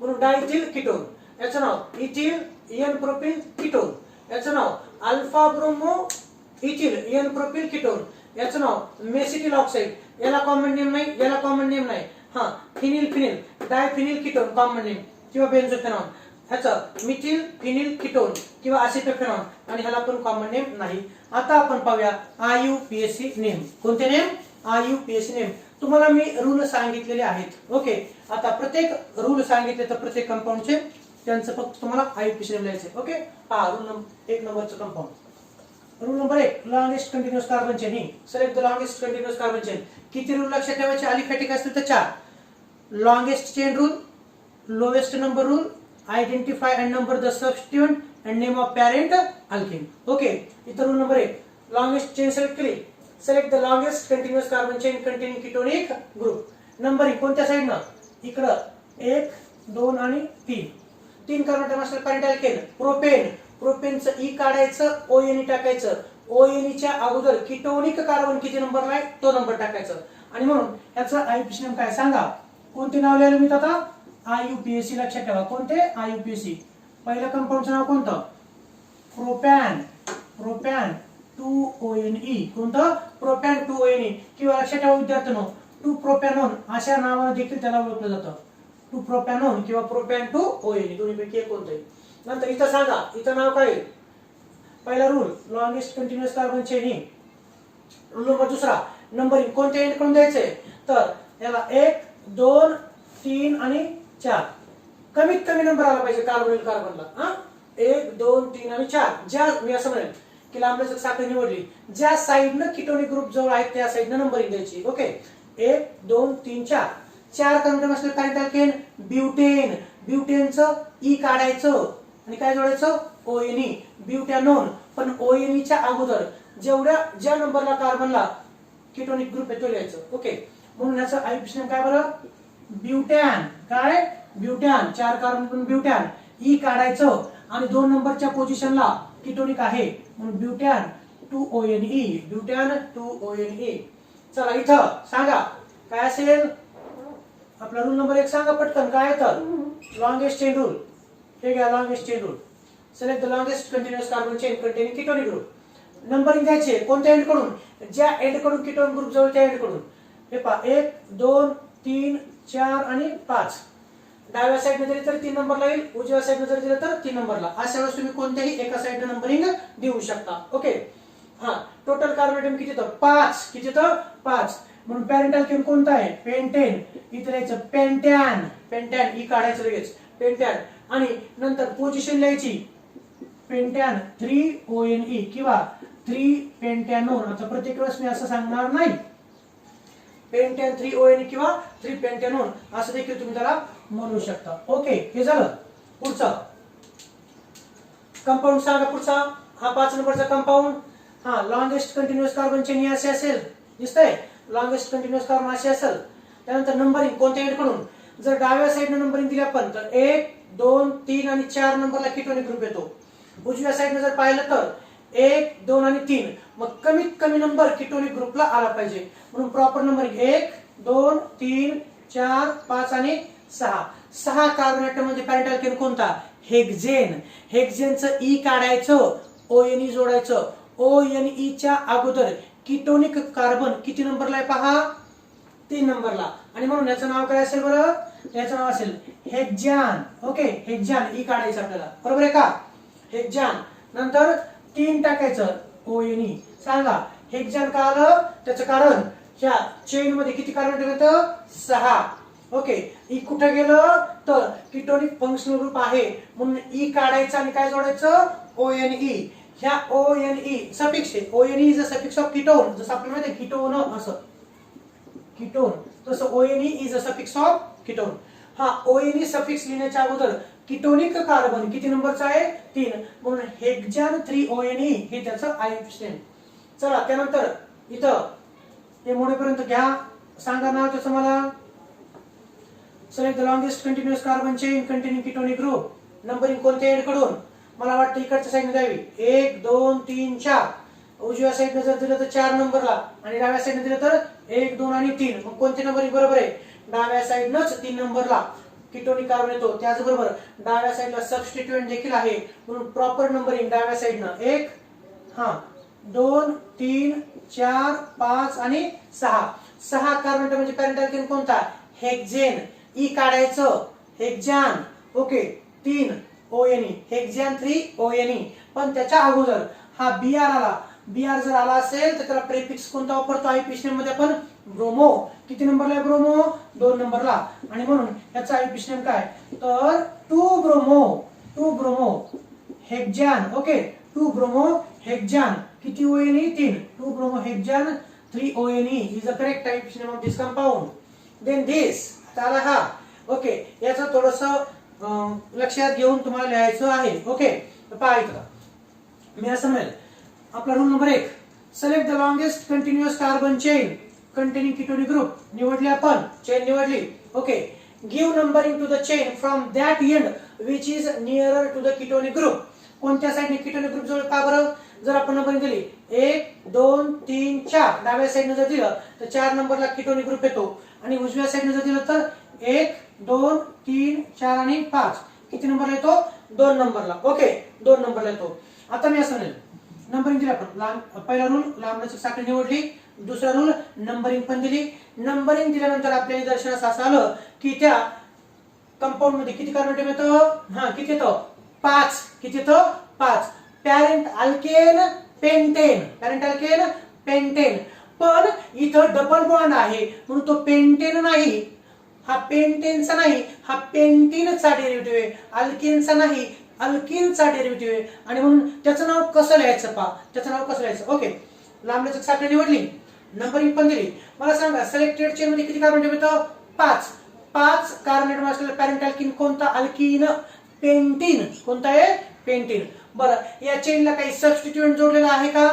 म्हणून डायथिल कीटोन, याचं नाव इथिल एन प्रोपिल कीटोन, याचं नाव alpha bromo ethyl N propyl ketone, याचं नाव मेसिटिल ऑक्साइड. याला कॉमन नेम नाही, याला कॉमन नेम नाही. हा phenyl diphenyl ketone common name, किंवा बेन्झोफेनॉन. ह्याचं मिथिल फिनिल कीटोन किंवा असेटोफेनॉन, आणि ह्याला पण कॉमन नेम नाही. आता आपण पाहूया आययुपीएसी नेम. कोणते नेम? आययुपीएसी नेम. तुम्हाला मी रूल सांगितलेले आहेत. ओके, आता प्रत्येक रूल सांगितले तर प्रत्येक कंपाऊंडचे त्यांचं फक्त तुम्हाला आययुपीएसी नेम लिहायचे. ओके, हा रूल 1 नंबरचं compound. Rule number 1, longest continuous carbon chain. Select the longest continuous carbon chain. किती रूल लक्षात ठेवायचे? अलिफॅटिक असतील तर 4. Longest chain rule, lowest number rule, identify and number the substituent and name of parent alkane. Okay, इथं rule number 1, longest chain select केली. Select the longest continuous carbon chain containing ketonic group. Numbering कोणत्या साइडनं? इकडं 1, 2 आणि 3. 3 carbon item असलेलं parent alkane. प्रोपेनचं E काढायचं, ओएनई टाकायचं. ओएनईच्या अगोदर कीटोनिक कार्बन किती नंबरला आहे तो नंबर टाकायचं. आणि म्हणून याचं आययुपीएसी नेम काय सांगा? कोणते नाव लिहिलं मी आता? आययुपीएसी. लक्षात ठेवा कोणते? आययुपीएसी. पहिल्या कंपाऊंडचं नाव कोणतं? Propane 2ONE. कोणतं? Propane 2ONE. किंवा लक्षात ठेवा विद्यार्थ्यांनो, 2 प्रोपॅनॉन अशा नावाने देखील त्याला ओळखलं जातं. 2 प्रोपॅनॉन किंवा प्रोपॅन 2ONE दोन्हीपैकी एक कोणतं आहे. नंतर इथं सांगा, इथं नाव काय? पहिला rule longest continuous carbon chain. Rule number 2, numbering कोणत्या एंड कडून द्यायचंय? तर याला 1, 2, 3 आणि 4. कमीत कमी नंबर आला पाहिजे कार्बनला. 1, 2, 3 आणि 4. ज्या मी असं म्हणेल की लांबलचक साखळी निवडली, ज्या साइडनं कीटोनिक ग्रुप जवळ आहेत त्या साइडनं नंबरिंग द्यायची. ओके, 1, 2, 3, 4. 4 कार्बन असलेलं पॅरेंट अल्केन ब्युटेन. ब्युटेनचं ई काढायचं आणि काय जोडायचं? ओएनई. ब्युटॅनोन. पण ओएनईच्या अगोदर ज्या नंबरला कार्बनला कीटोनिक ग्रुप येतो लिहायचं. ओके, म्हणून याचं आययुपीएसी नेम काय बरं? ब्युटॅन. काय? ब्युटॅन. 4 कार्बन पण ब्युटॅन. ई काढायचं आणि 2 नंबरच्या पोझिशनला कीटोनिक आहे म्हणून ब्युटॅन 2ONE. ब्युटॅन 2ONE. चला इथं सांगा काय असेल? आपला रूल नंबर 1 सांगा पटकन. काय येतं? Longest chain rule. हे घ्या longest chain rule. Select the longest continuous carbon chain containing ketonic group. Numbering द्यायचे कोणत्या एंड कडून? ज्या एंड कडून कीटोन ग्रुप जवळ त्या एंड कडून. हे पहा 1, 2, 3, 4 आणि 5. डाव्या साइडने जरी तर 3 नंबरला येईल, उजव्या साइडने जरी दिलं तर 3 नंबरला. अशा वेळेस तुम्ही कोणत्याही एका साइडने नंबरिंग देऊ शकता. ओके, हा टोटल कार्बन ॲटम किती तर 5. किती तर 5. म्हणून पॅरेंट अल्केन कोणता आहे? पेंटेन. इथे लिहायचं पेंटॅन. पेंटॅन ई काढायचं लगेच. पेंटॅन. आणि नंतर पोझिशन लिहायची पेंटॅन 3ONE किंवा 3 पेंटॅनोन. आता प्रत्येक वेळेस मी असं सांगणार नाही. पेंटॅन 3ONE किंवा 3 पेंटॅनोन असं देखील तुम्ही त्याला म्हणू शकता. ओके, हे झालं. पुढचा कंपाऊंड सांगा. पुढचा हा 5 नंबरचा कंपाऊंड. हा लॉंगेस्ट कंटिन्युअस कार्बन चेन असे असेल. दिसतंय? लॉंगेस्ट कंटिन्युअस कार्बन असे असेल. त्यानंतर नंबरिंग कोणत्या एंड कडून? जर डाव्या साइडने नंबरिंग दिली आपण तर 1, 2, 3 आणि 4 नंबरला कीटोनिक ग्रुप येतो. उजव्या साइडने जर पाहिलं तर 1, 2 आणि 3. मग कमीत कमी नंबर कीटोनिक ग्रुपला आला पाहिजे म्हणून प्रॉपर नंबरिंग 1, 2, 3, 4, 5 आणि 6. 6 कार्बन ॲटम मध्ये पॅरेंट अल्केन कोणता? हेक्झेन. हेक्झेनचं ई काढायचं, ओएनई जोडायचं. ओएनईच्या अगोदर कीटोनिक कार्बन किती नंबरला आहे पहा? 3 नंबरला. आणि म्हणून याचं नाव काय असेल बरं? याचं नाव असेल हेक्झॅन. ओके, हेक्झॅन ई काढायचं आपल्याला. बरोबर आहे का? हेक्झॅन. नंतर 3 टाकायचं ओएनई. सांगा हेक्झॅन का आलं? त्याचं कारण ह्या चेन मध्ये किती कार्बन येतं? 6. ओके, ई कुठे गेलं तर कीटोनिक फंक्शनल ग्रुप आहे म्हणून ई काढायचं आणि काय जोडायचं? ONE. ह्या ONE सफिक्स आहे. ONE is a suffix of ketone. जसं आपल्याला माहिती आहे कीटोन असं कीटोन, तसं ONE is a suffix of ketone. हा ONE सफिक्स लिहिण्याच्या अगोदर कीटोनिक कार्बन किती नंबरचा आहे? 3, म्हणून हेक्झॅन 3 ONE हे त्याचं आययुपीएसी नेम. चला त्यानंतर इथं हे मोडेपर्यंत घ्या. सांगा नाव त्याचं मला. Select the longest continuous carbon chain containing ketonic group. Numbering कोणत्या एंड कडून? मला वाटतं इकडच्या साईडने द्यावी. 1 2 3 4. उजव्या साईडने जर दिलं तर 4 नंबरला आणि डाव्या साईडने दिलं तर 1 2 आणि 3. मग कोणते नंबरिंग बरोबर आहे? डाव्या साईडनंच 3 नंबरला कीटोनिक कार्बन येतो. त्याचबरोबर डाव्या साईडला सबस्टिट्यूएंट देखील आहे म्हणून प्रॉपर नंबरिंग डाव्या साईडनं 1 2 3 4 5 आणि 6. 6 कार्बन म्हणजे पॅरेंट अल्केन कोणता? हेक्झेन. ई काढायचं hexane. Okay, 3 ONE hexane 3 ONE. पण त्याच्या अगोदर हा BR आला. BR जर आला असेल तर त्याला प्रेफिक्स कोणता वापरतो? आययुपीएसी नेम मध्ये आपण ब्रोमो. किती नंबरला आहे ब्रोमो? 2 नंबरला. आणि म्हणून याचा आययुपीएसी नेम काय तर 2 bromo hexane. Okay, 2 bromo hexane. किती ONE? 3. 2 bromo hexane 3 ONE is the correct IUPAC name of this compound. Then this त्याला हा. ओके, याचं थोडंसं लक्षात घेऊन तुम्हाला लिहायचं आहे. ओके, पहा इथं मी असं म्हणेल आपला rule number 1. Select the longest continuous carbon chain containing ketonic group. निवडली आपण, चेन निवडली. Okay, give numbering to the chain from that end which is nearer to the ketonic group. कोणत्या साईडने कीटोनिक ग्रुप जवळ? का बरं? जर आपण नंबरिंग दिली 1 2 3 4 डाव्या साईडने जर दिलं तर 4 नंबरला कीटोनिक ग्रुप येतो आणि उजव्या साईडने जर दिलं तर 1 2 3 4 आणि 5. किती नंबरला येतो? 2 नंबरला. ओके, 2 नंबरला येतो. आता मी असं म्हणेल नंबरिंग दिली आपण. पहिला रूल लांबलचक साखळी निवडली. दुसरा रूल नंबरिंग पण दिली. नंबरिंग दिल्यानंतर आपल्या निदर्शनास असं आलं की त्या कंपाऊंड मध्ये किती कार्बन येतं? किती येतं? 5. किती येतं? 5. Parent alkane pentane. पण इथं डबल बॉन्ड आहे म्हणून तो पेंटेन नाही, हा पेंटेनचा नाही, हा पेंटीनचा डेरिव्हेटिव्ह आहे. अल्केनचा नाही, अल्किनचा डेरिव्हेटिव्ह आहे. आणि म्हणून त्याचं नाव कसं लिहायचं? पहा त्याचं नाव कसं लिहायचं. ओके, लांबलचक साखळी निवडली. नंबरिंग पण दिली. मला सांगा सिलेक्टेड चेन मध्ये किती कार्बन येतं? 5. 5 कार्बन असलेला पॅरेंट अल्किन कोणता? अल्किन. पेंटीन. कोणता आहे? पेंटीन. बरं, या चेनला काही सबस्टिट्यूएंट जोडलेला आहे का?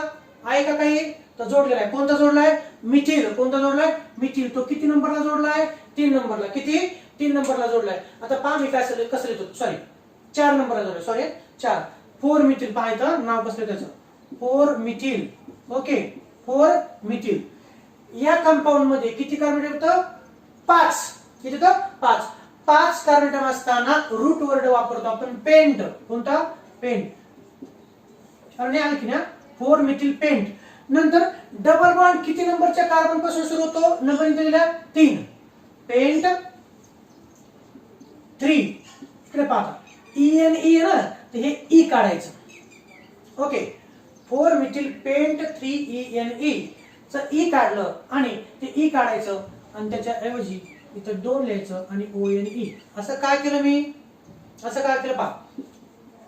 आहे का काही? तर जोडलेला आहे. कोणता जोडलाय? मिथिल. कोणता जोडलाय? मिथिल. तो किती नंबरला जोडलाय? 3 नंबरला. किती? 3 नंबरला जोडलाय. आता पहा मी काय कसं लिहितो. सॉरी, 4 नंबरला जोडलाय. सॉरी 4. 4 मिथिल. पाहायचं नाव कसं त्याचं? 4 मिथिल. Okay, 4 methyl. या कंपाऊंड मध्ये किती कार्बन येतं? 5. किती येतं? 5. 5 कार्बन असताना रूट वर्ड वापरतो आपण पेंट. कोणता? पेंट. आणि आणखी ना 4 मिथिल पेंट. नंतर डबल बॉन्ड किती नंबरच्या कार्बन पासून सुरू होतो? नंबरिंग दिलेला 3. पेंट 3. इकडे पहा ENE ना, तर हे ई काढायचं. ओके, 4 मिथिल पेंट 3ENE च ई काढलं आणि ते ई काढायचं आणि त्याच्या ऐवजी इथं 2 लिहायचं आणि ONE. असं काय केलं मी? असं काय केलं पहा.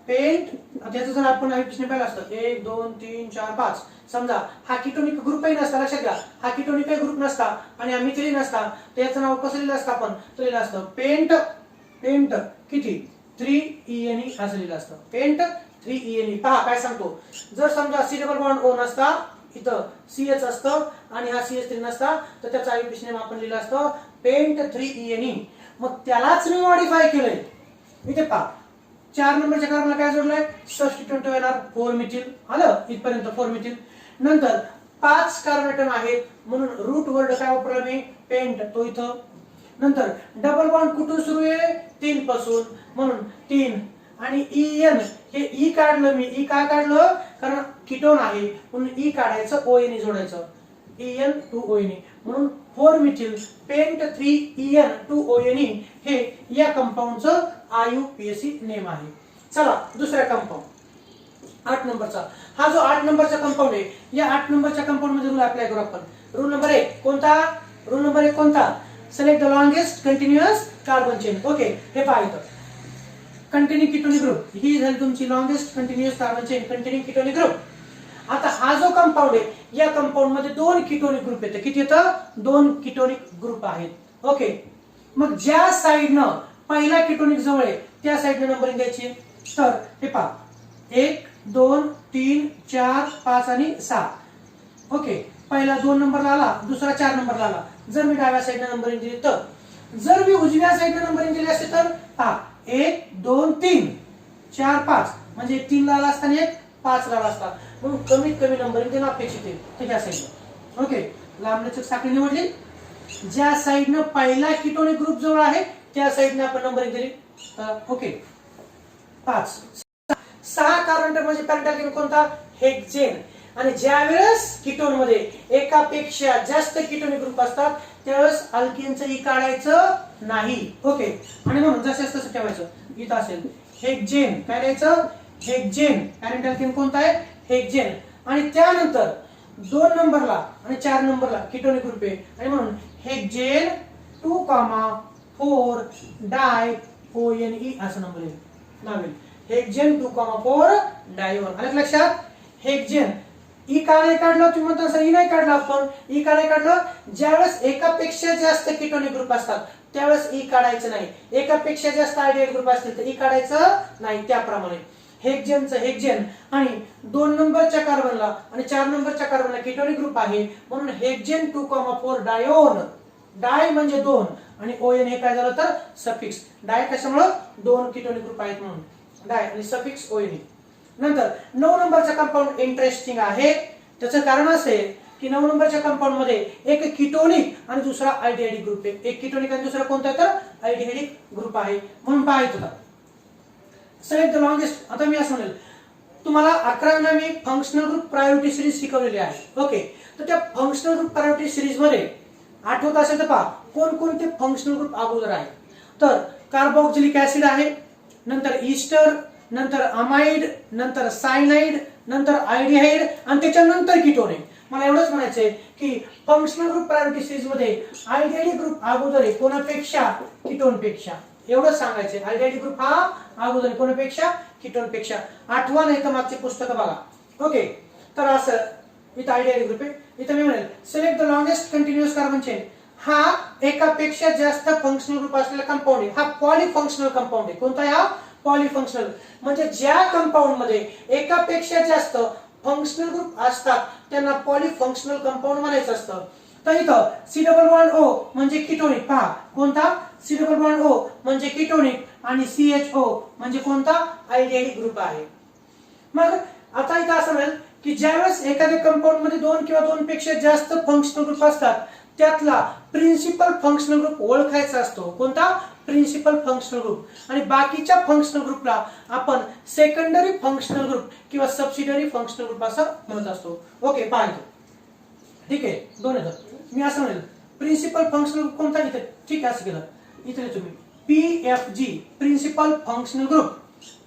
पेंट त्याचं जर आपण आययुपीएसी पाहिलं असतं 1 2 3 4 5. समजा हा कीटोनिक ग्रुपही नसता. लक्षात घ्या, हा कीटोनिक ग्रुप नसता आणि हा मिथिलीन नसता तर याचं नाव कसं लिहिलं असतं आपण? तर लिहिलं असतं पेंट किती? 3ENE असं लिहिलं असतं. Paint 3ENE. पहा काय सांगतो. जर समजा C डबल बॉन्ड O नसता, इथं CH असतं आणि हा CH3 नसता तर त्याचं आययुपीएसी नेम आपण लिहिलं असतं पेंट 3ENE. मग त्यालाच मी मॉडिफाय केलंय. इथे पहा 4 नंबरच्या कार्बनला काय जोडलंय? सबस्टिट्यूएंट येणार 4 मिथिल. आलं इथपर्यंत 4 मिथिल. नंतर 5 कार्बन आहेत म्हणून रूट वर्ड काय वापरला मी? पेंट. तो इथं. नंतर डबल बॉन्ड कुठून सुरू आहे? 3 पासून म्हणून 3. आणि EN हे ई काढलं मी. ई काय काढलं? कारण कीटोन आहे म्हणून ई काढायचं, ONE जोडायचं. EN 2 ONE म्हणून 4 मिथिल पेंट 3EN 2 ONE हे या कंपाऊंडचं आययुपीएसी नेम आहे. चला दुसरा कंपाऊंड. 8 नंबरचा, हा जो 8 नंबरचा कंपाऊंड आहे, या 8 नंबरच्या कंपाऊंड मध्ये रूल अप्लाय करू आपण. रूल नंबर 1 कोणता? रूल नंबर 1 कोणता? Select the longest continuous carbon chain. Okay, हे पहा इथं कंटिन्यू किटोनिक ग्रुप, ही झाली तुमची longest continuous carbon chain, continue ketonic group. आता हा जो कंपाऊंड आहे, या कंपाऊंड मध्ये 2 किटोनिक ग्रुप येतात. किती येतं? 2 किटोनिक ग्रुप आहेत. ओके, मग ज्या साइडनं पहिला किटोनिक जवळ आहे त्या साइडने नंबरिंग द्यायची. तर हे पहा 1 2 3 4 5 आणि 6. ओके, पहिला 2 नंबरला आला, दुसरा 4 नंबरला आला. जर मी डाव्या साइडने नंबरिंग दिली तर, जर मी उजव्या साइडने नंबरिंग दिली असते तर पहा 1 2 3 4 5 म्हणजे 3 ला आला असता आणि 1 5 ला आला असता. म्हणून कमीत कमी नंबरिंग देणं अपेक्षित आहे. तर ह्या साइडने. ओके, लांबलचक साखळी निवडली. ज्या साइडने पहिला किटोनिक ग्रुप जवळ आहे त्या साइडने आपण नंबरिंग दिली. ओके, 5 6 कार्बन म्हणजे पॅरेंटल केमिकल कोणता? हेक्झेन. आणि ज्या वेळेस कीटोन मध्ये एकापेक्षा जास्त किटोनिक ग्रुप असतात त्यावेळेस अल्केनचं ई काढायचं नाही. ओके, आणि म्हणून जसं तसं ठेवायचं. इथं असेल हेक्झेन, काय द्यायचं? हेक्झेन. पॅरेंटल केमिकल कोणता आहे? हेक्झेन. आणि त्यानंतर 2 नंबरला आणि 4 नंबरला किटोनिक ग्रुप आहे आणि म्हणून हेक्झेन 2,4 डाय ONE असं नंबर लावेल. हेक्झेन 2,4 डायओन. आलं लक्षात? हेक्झेन ई का नाही काढलं? तुम्ही म्हणता सर ई नाही काढलं आपण. ई का नाही काढलं? ज्यावेळेस एकापेक्षा जास्त किटोनिक ग्रुप असतात त्यावेळेस ई काढायचं नाही. एकापेक्षा जास्त आयडियल ग्रुप असतील तर ई काढायचं नाही. त्याप्रमाणे हेक्झेनचं हेक्झेन आणि 2 नंबरच्या कार्बनला आणि 4 नंबरच्या कार्बनला किटोनिक ग्रुप आहे म्हणून हेक्झेन 2,4 डायोन. डाय म्हणजे 2 आणि ON हे काय झालं तर सफिक्स. डाय कशामुळे? 2 किटोनिक ग्रुप आहेत म्हणून डाय आणि सफिक्स ON. नंतर 9 नंबरचा कंपाऊंड इंटरेस्टिंग आहे. त्याचं कारण असेल की 9 नंबरच्या कंपाऊंड मध्ये एक किटोनिक आणि दुसरा आयडियाडिक ग्रुप आहे. एक किटोनिक आणि दुसरा कोणता तर आयडियाडिक ग्रुप आहे म्हणून पाहायचं होता. Select the longest. आता मी असं म्हणेल तुम्हाला 11 मी फंक्शनल ग्रुप प्रायोरिटी सिरीज शिकवलेली आहे. ओके, तर त्या फंक्शनल ग्रुप प्रायोरिटी सिरीज मध्ये आठवत असेल तर पहा कोणकोणते फंक्शनल ग्रुप अगोदर आहे. तर कार्बोक्सिलिक ऍसिड आहे, नंतर ईस्टर, नंतर अमाइड, नंतर सायनाइड, नंतर आयडिहाइड आणि त्याच्यानंतर कीटोन आहे. मला एवढंच म्हणायचंय की फंक्शनल ग्रुप प्रायोरिटी सिरीज मध्ये आयडियालिक ग्रुप अगोदर आहे कोणापेक्षा? कीटोन पेक्षा. एवढंच सांगायचंय. आयडियालिक ग्रुप हा अगोदर आहे कोणापेक्षा? कीटोन पेक्षा. आठवा नाही तर मागची पुस्तकं बघा. ओके, तर असं इथं आयडियालिक ग्रुप आहे. इथं मी म्हणेल select the longest continuous carbon chain. हा एकापेक्षा जास्त फंक्शनल ग्रुप असलेला कंपाऊंड आहे. हा पॉलीफंक्शनल कंपाऊंड आहे. कोणता आहे हा? पॉलीफंक्शनल. म्हणजे ज्या कंपाऊंड मध्ये एकापेक्षा जास्त फंक्शनल ग्रुप असतात त्यांना पॉलीफंक्शनल कंपाऊंड म्हणायचं असतं. तर इथं C डबल बॉन्ड O म्हणजे किटोनिक. पहा कोणता? C डबल बॉन्ड O म्हणजे किटोनिक आणि CHO म्हणजे कोणता? आयडियालिक ग्रुप आहे. मग आता इथं असं म्हणेल की ज्यावेळेस एखाद्या कंपाऊंड मध्ये 2 किंवा 2 पेक्षा जास्त फंक्शनल ग्रुप असतात त्यातला प्रिन्सिपल फंक्शनल ग्रुप ओळखायचा असतो. कोणता? Principal functional group. आणि बाकीच्या फंक्शनल ग्रुपला आपण सेकंडरी फंक्शनल ग्रुप किंवा सबसिडरी फंक्शनल ग्रुप असं म्हणत असतो. ओके, पाहतो. ठीक आहे, 2 येतात. मी असं म्हणेल प्रिन्सिपल फंक्शनल ग्रुप कोणता? इथे. ठीक आहे, असं केलं. इथे तुम्ही PFG principal functional group.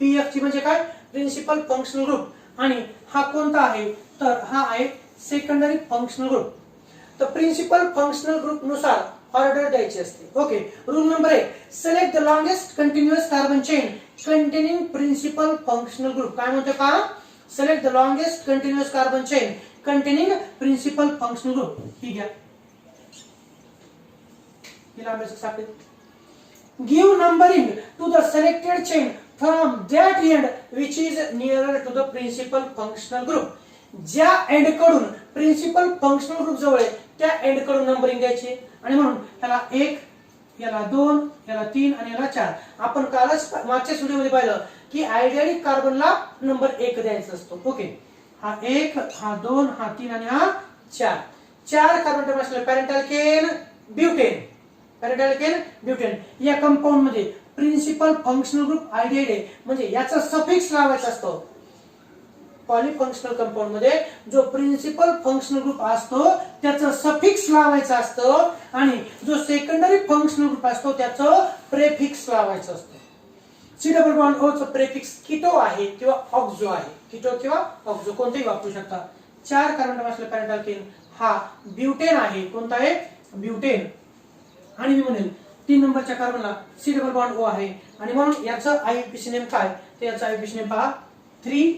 PFG म्हणजे काय? Principal functional group. आणि हा कोणता आहे? तर हा आहे सेकंडरी फंक्शनल ग्रुप. तर प्रिन्सिपल फंक्शनल ग्रुप नुसार ऑर्डर द्यायची असते. Okay, rule number 1 select the longest continuous carbon chain containing principal functional group. काय म्हणतो का? Select the longest continuous carbon chain containing principal functional group. ही घ्या. Give numbering to the selected chain from that end which is nearer to the principal functional group. ज्या end कडून principal functional group जवळ आहे त्या end कडून numbering द्यायची. आणि म्हणून याला 1, याला 2, याला 3 आणि याला 4. आपण कालच मागच्या व्हिडिओमध्ये पाहिलं की आयडियालिक कार्बनला नंबर 1 द्यायचा असतो. ओके, हा 1, हा 2, हा 3 आणि हा 4. 4 कार्बन टर्म असलेला पॅरेंटल केन ब्युटेन. पॅरेंटल केन ब्युटेन या कंपाऊंड मध्ये प्रिन्सिपल फंक्शनल ग्रुप आयडियाइड आहे म्हणजे याचा सफिक्स लावायचा असतो. पॉलीफंक्शनल कंपाऊंड मध्ये जो प्रिन्सिपल फंक्शनल ग्रुप असतो त्याचं सफिक्स लावायचं असतं आणि जो सेकंडरी फंक्शनल ग्रुप असतो त्याचं प्रेफिक्स लावायचं असतं. सी डबल बॉन्ड ओ चं प्रेफिक्स किटो आहे किंवा ऑक्झो आहे. किटो किंवा ऑक्झो कोणतेही वापरू शकता. 4 कार्बन अटॉम असलेला पॅरेंट अल्केन हा ब्युटेन आहे. कोणता आहे? ब्युटेन. आणि मी म्हणेल 3 नंबरच्या कार्बनला सी डबल बॉन्ड ओ आहे आणि म्हणून याचं आययुपीसी नेम काय? तर याचं आययुपीसी नेम पहा 3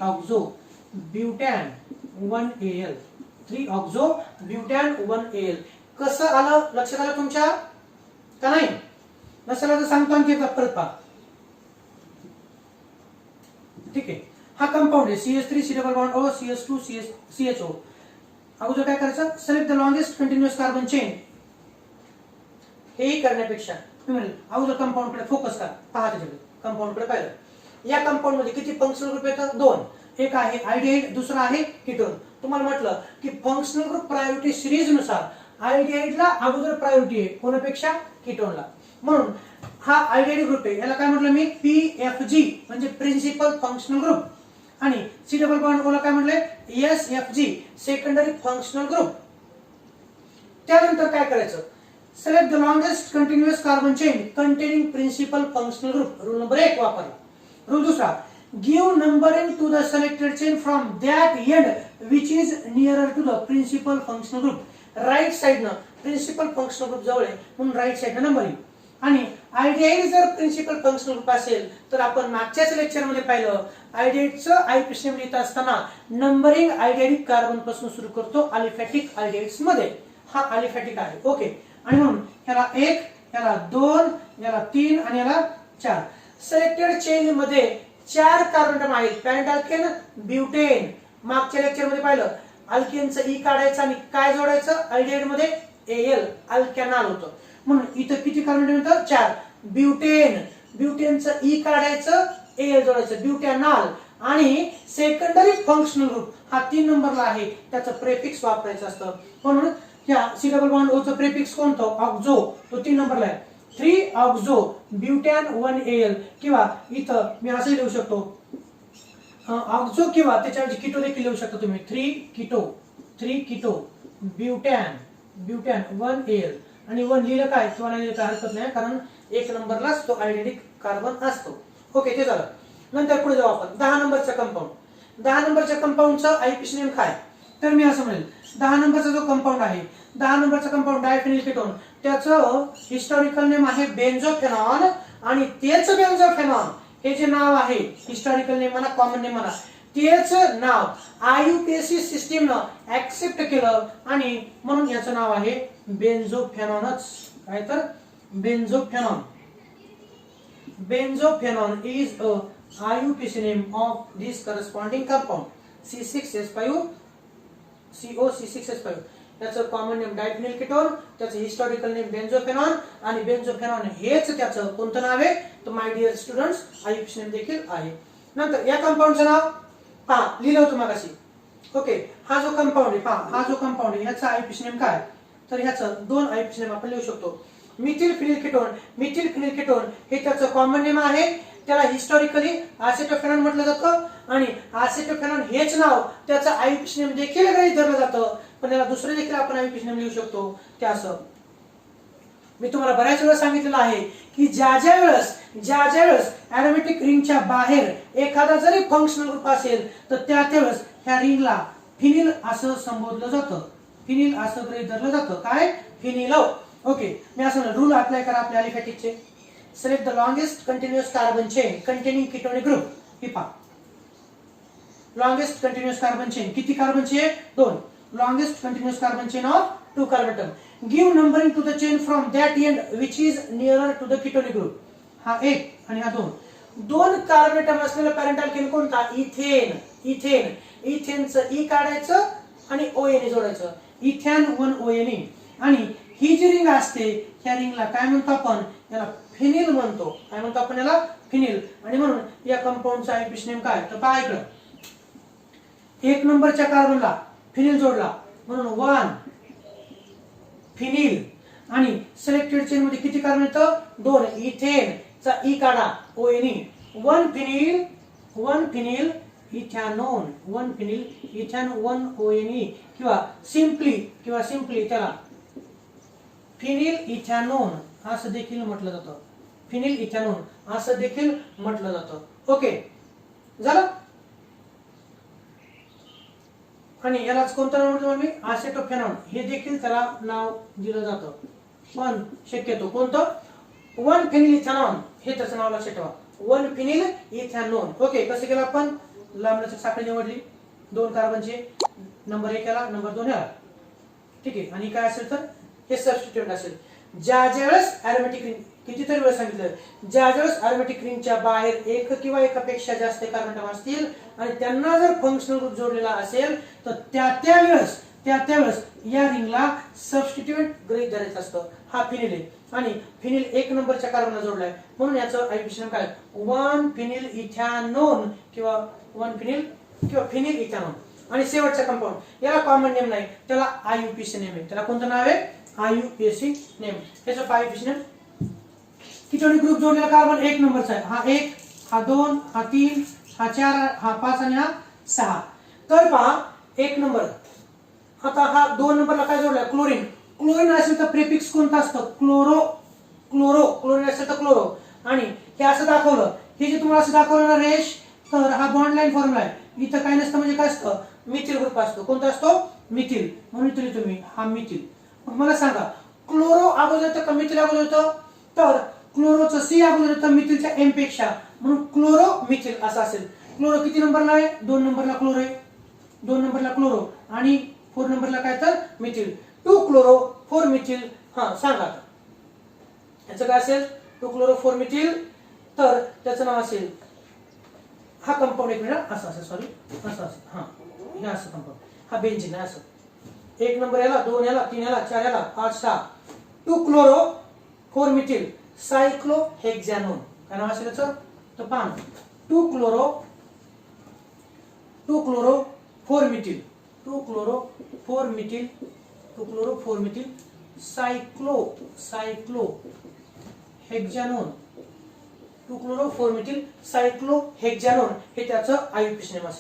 ऑक्झो ब्युटॅन 1Al 3 ऑक्झो ब्युटॅन 1Al. कसं आलं लक्षात आलं तुमच्या का नाही? नसेल तर सांगतो आणखी एकदा परत पहा. ठीक आहे. हा कंपाऊंड आहे CH3 C double bond O CH2 CHO. अगोदर काय करायचं? Select the longest continuous carbon chain. हेही करण्यापेक्षा मी म्हणेल अगोदर कंपाऊंड कडे फोकस करा. पहा त्याच्याकडे कंपाऊंड कडे पाहिलं. या कंपाऊंड मध्ये किती फंक्शनल ग्रुप येतात? 2. एक आहे आयडिहाइड, दुसरा आहे कीटोन. तुम्हाला म्हटलं की फंक्शनल ग्रुप प्रायोरिटी सिरीज नुसार आयडिहाइडला अगोदर प्रायोरिटी आहे कोणापेक्षा? कीटोनला. म्हणून हा आयडिहाइड ग्रुप आहे. याला काय म्हटलं मी? PFG म्हणजे प्रिन्सिपल फंक्शनल ग्रुप. आणि सी डबल बॉन्ड ओला काय म्हटले? SFG secondary functional group. त्यानंतर काय करायचं? Select the longest continuous carbon chain containing principal functional group. Rule number 1 वापरला. रूल दुसरा, give numbering to the selected chain from that end which is nearer to the principal functional group. Right साइडनं principal functional group जवळ आहे म्हणून right साइडनं numbering. आणि आयडिहाइड जर principal functional group असेल तर आपण मागच्याच लेक्चर मध्ये पाहिलं आयडिहाइडचं आययुपीसी नेम लिहित असताना नंबरिंग आयडिहाइडिक कार्बन पासून सुरू करतो अलिफॅटिक आयडिहाइड्स मध्ये. हा अलिफॅटिक आहे. ओके. आणि म्हणून याला 1, याला 2, याला 3 आणि याला 4. सिलेक्टेड चेन मध्ये 4 कार्बन आहेत. Parent alkane, butane. मागच्या लेक्चर मध्ये पाहिलं अल्केनचं ई काढायचं आणि काय जोडायचं? आयडिहाइड मध्ये Al अल्कॅनॉल होतं. म्हणून इथं किती कार्बन मिळतं? 4. ब्युटेनचं ई काढायचं, Al जोडायचं, ब्युटॅनॉल. आणि सेकंडरी फंक्शनल ग्रुप हा 3 नंबरला आहे. त्याचं प्रेफिक्स वापरायचं असतं. म्हणून या सी डबल बॉन्ड ओचं प्रेफिक्स कोणतं? ऑक्झो. तो 3 नंबरला आहे. 3 ऑक्झो ब्युटॅन 1Al. किंवा इथं मी असं लिहू शकतो ऑक्झो किंवा त्याच्याऐवजी कीटो देखील लिहू शकता तुम्ही. 3 कीटो ब्युटॅन 1Al. आणि 1 लिहिलं काय किंवा नाही लिहिलं हरकत नाही कारण 1 नंबरलाच तो आयडेंटिक कार्बन असतो. ओके. ते झालं. नंतर पुढे जाऊ आपण 10 नंबरचा कंपाऊंड. 10 नंबरच्या कंपाऊंडचं आययुपीसी नेम काय? तर मी असं म्हणेल 10 नंबरचा जो कंपाऊंड आहे 10 नंबरचा कंपाऊंड डायफिनिल कीटोन त्याचं हिस्टॉरिकल नेम आहे बेन्झोफेनॉन. आणि तेच बेन्झोफेनॉन हे जे नाव आहे हिस्टॉरिकल नेम म्हणा कॉमन नेम म्हणा तेच नाव आययुपीएसी सिस्टीमनं ऍक्सेप्ट केलं आणि म्हणून याचं नाव आहे बेन्झोफेनॉनच. काय तर benzophenone is a IUPAC name of this corresponding compound C6H5 CO C6H5. त्याचं कॉमन नेम डायफिनिल कीटोन, त्याचं हिस्टॉरिकल नेम बेन्झोफेनॉन आणि बेन्झोफेनॉन हेच त्याचं कोणतं नाव आहे? तर my dear students IUPAC name देखील आहे. नंतर या कंपाऊंडचं नाव पहा लिहिलं होतं मगाशी. ओके. हा जो कंपाऊंड आहे पहा हा जो कंपाऊंड आहे याचा आययुपीसी नेम काय? तर ह्याचं 2 आययुपीसी नेम आपण लिहू शकतो. मिथिल फिनिल कीटोन हे त्याचं कॉमन नेम आहे. त्याला हिस्टॉरिकली आसेटोफेनॉन म्हटलं जातं आणि आसेटोफेनॉन हेच नाव त्याचं आययुपीसी नेम देखील गृहीत धरलं जातं. पण याला दुसरे देखील आपण आययुपीसी नेम लिहू शकतो. ते असं मी तुम्हाला बऱ्याच वेळा सांगितलेलं आहे की ज्या वेळेस ऍरोमॅटिक रिंगच्या बाहेर एखादा जरी फंक्शनल ग्रुप असेल तर त्यावेळेस ह्या रिंगला फिनिल असं संबोधलं जातं. फिनिल असं गृहीत धरलं जातं. काय? फिनिल. ओके. मी असं रूल अप्लाय करा आपल्या अलिफॅटिकचे. Select the longest continuous carbon chain containing ketonic group. हे पहा लॉंगेस्ट कंटिन्युअस कार्बन चेन किती कार्बनची आहे? 2. Longest continuous carbon chain of 2 carbon atom. Give numbering to the chain from that end which is nearer to the ketonic group. हा 1 आणि हा 2. 2 carbon atom असलेला parent alkane कोणता? इथेनचं E काढायचं आणि ONE जोडायचं. Ethane 1 ONE. आणि ही जी रिंग असते ह्या रिंगला काय म्हणतो आपण? याला फिनिल म्हणतो. काय म्हणतो आपण याला? फिनिल. आणि म्हणून या कंपाऊंडचा आययुपीसी नेम काय? तर पहा इकडं 1 नंबरच्या कार्बनला फिनिल जोडला म्हणून 1 फिनिल. आणि सिलेक्टेड चेन मध्ये किती कार्बन येतं? 2. इथेनचा ई काढा ONE. 1 phenyl ethanone 1 phenyl ethane 1 ONE. किंवा सिम्पली त्याला फिनिल इथॅनोन असं देखील म्हटलं जातं. फिनिल इथॅनॉल असं देखील म्हटलं जातं. ओके झालं. आणि यालाच कोणतं नाव म्हणतो मी, असेटोफेनॉल हे देखील त्याला नाव दिलं जातं. पण शक्यतो कोणतं, 1 फिनिल इथॅनॉल हे त्याचं नाव लक्षात ठेवा, 1 फिनिल इथॅनॉल. ओके कसं केलं आपण, लांबलचक साखळी निवडली, 2 कार्बनचे, नंबर 1 याला, नंबर 2 याला. ठीक आहे. आणि काय असेल तर हे सबस्टिट्यूएंट असेल. ज्या ज्यावेळेस अरोमॅटिक रिंग, कितीतरी वेळ सांगितलं, ज्या ज्यावेळेस अरोमॅटिक रिंगच्या बाहेर एक किंवा एकापेक्षा जास्त कार्बन अटॉम असतील आणि त्यांना जर फंक्शनल ग्रुप जोडलेला असेल तर त्यावेळेस या रिंगला सबस्टिट्यूएंट गृहीत धरायचं असतं. हा फिनिल आहे आणि फिनिल 1 नंबरच्या कार्बनला जोडलाय म्हणून याचं आययुपीएसी काय, 1 फिनिल इथॅनॉल किंवा 1 फिनिल किंवा फिनिल इथॅनॉल. आणि शेवटचा कंपाऊंड याला कॉमन नेम नाही, त्याला आययुपीएसी नेम आहे. त्याला कोणतं नाव आहे, आययुपीएसी नेम. त्याचं आययुपीएसी नेम. किती ग्रुप जोडलेला कार्बन 1 नंबरचा आहे, हा 1, हा 2, हा 3, हा 4, हा 5 आणि हा 6. तर पहा 1 नंबर. आता हा 2 नंबरला काय जोडलाय, क्लोरीन. क्लोरीन असेल तर प्रिफिक्स कोणता असतं, क्लोरीन असेल तर क्लोरो. आणि हे असं दाखवलं, हे जे तुम्हाला असं दाखवलं ना रेष, तर हा बॉन्ड लाईन फॉर्म्युला आहे. इथं काय नसतं म्हणजे काय असतं, मिथिल ग्रुप असतो. कोणता असतो, मिथिल. म्हणून इथे तुम्ही हा मिथिल. मग मला सांगा क्लोरो अगोदर येतं का मिथिल अगोदर येतं, तर क्लोरोचं सी अगोदर येतं मिथिलच्या एम पेक्षा, म्हणून क्लोरो मिथिल असं असेल. क्लोरो किती नंबरला आहे, 2 नंबरला क्लोरो आहे, 2 नंबरला क्लोरो आणि 4 नंबरला काय तर मिथिल. 2 chloro 4 methyl. हा सांगा आता याचं काय असेल, 2 क्लोरो 4 मिथिल. तर त्याचं नाव असेल, हा कंपाऊंड एक मिनिट असं असेल, सॉरी असं असेल, हा हे असं कंपाऊंड, हा बेंझिन आहे असं. 1 नंबर याला, 2 याला, 3 याला, 4 याला, 5 6. 2 क्लोरो 4 मिथिल सायक्लोहेक्झॅनोन. काय नाव असेल याचं, तर पहा 2 chloro 4 methyl, 2 chloro 4 methyl, 2 chloro 4 methyl cyclohexanone, 2 chloro 4 methyl cyclohexanone हे त्याचं आययुपीएसी नेम असेल.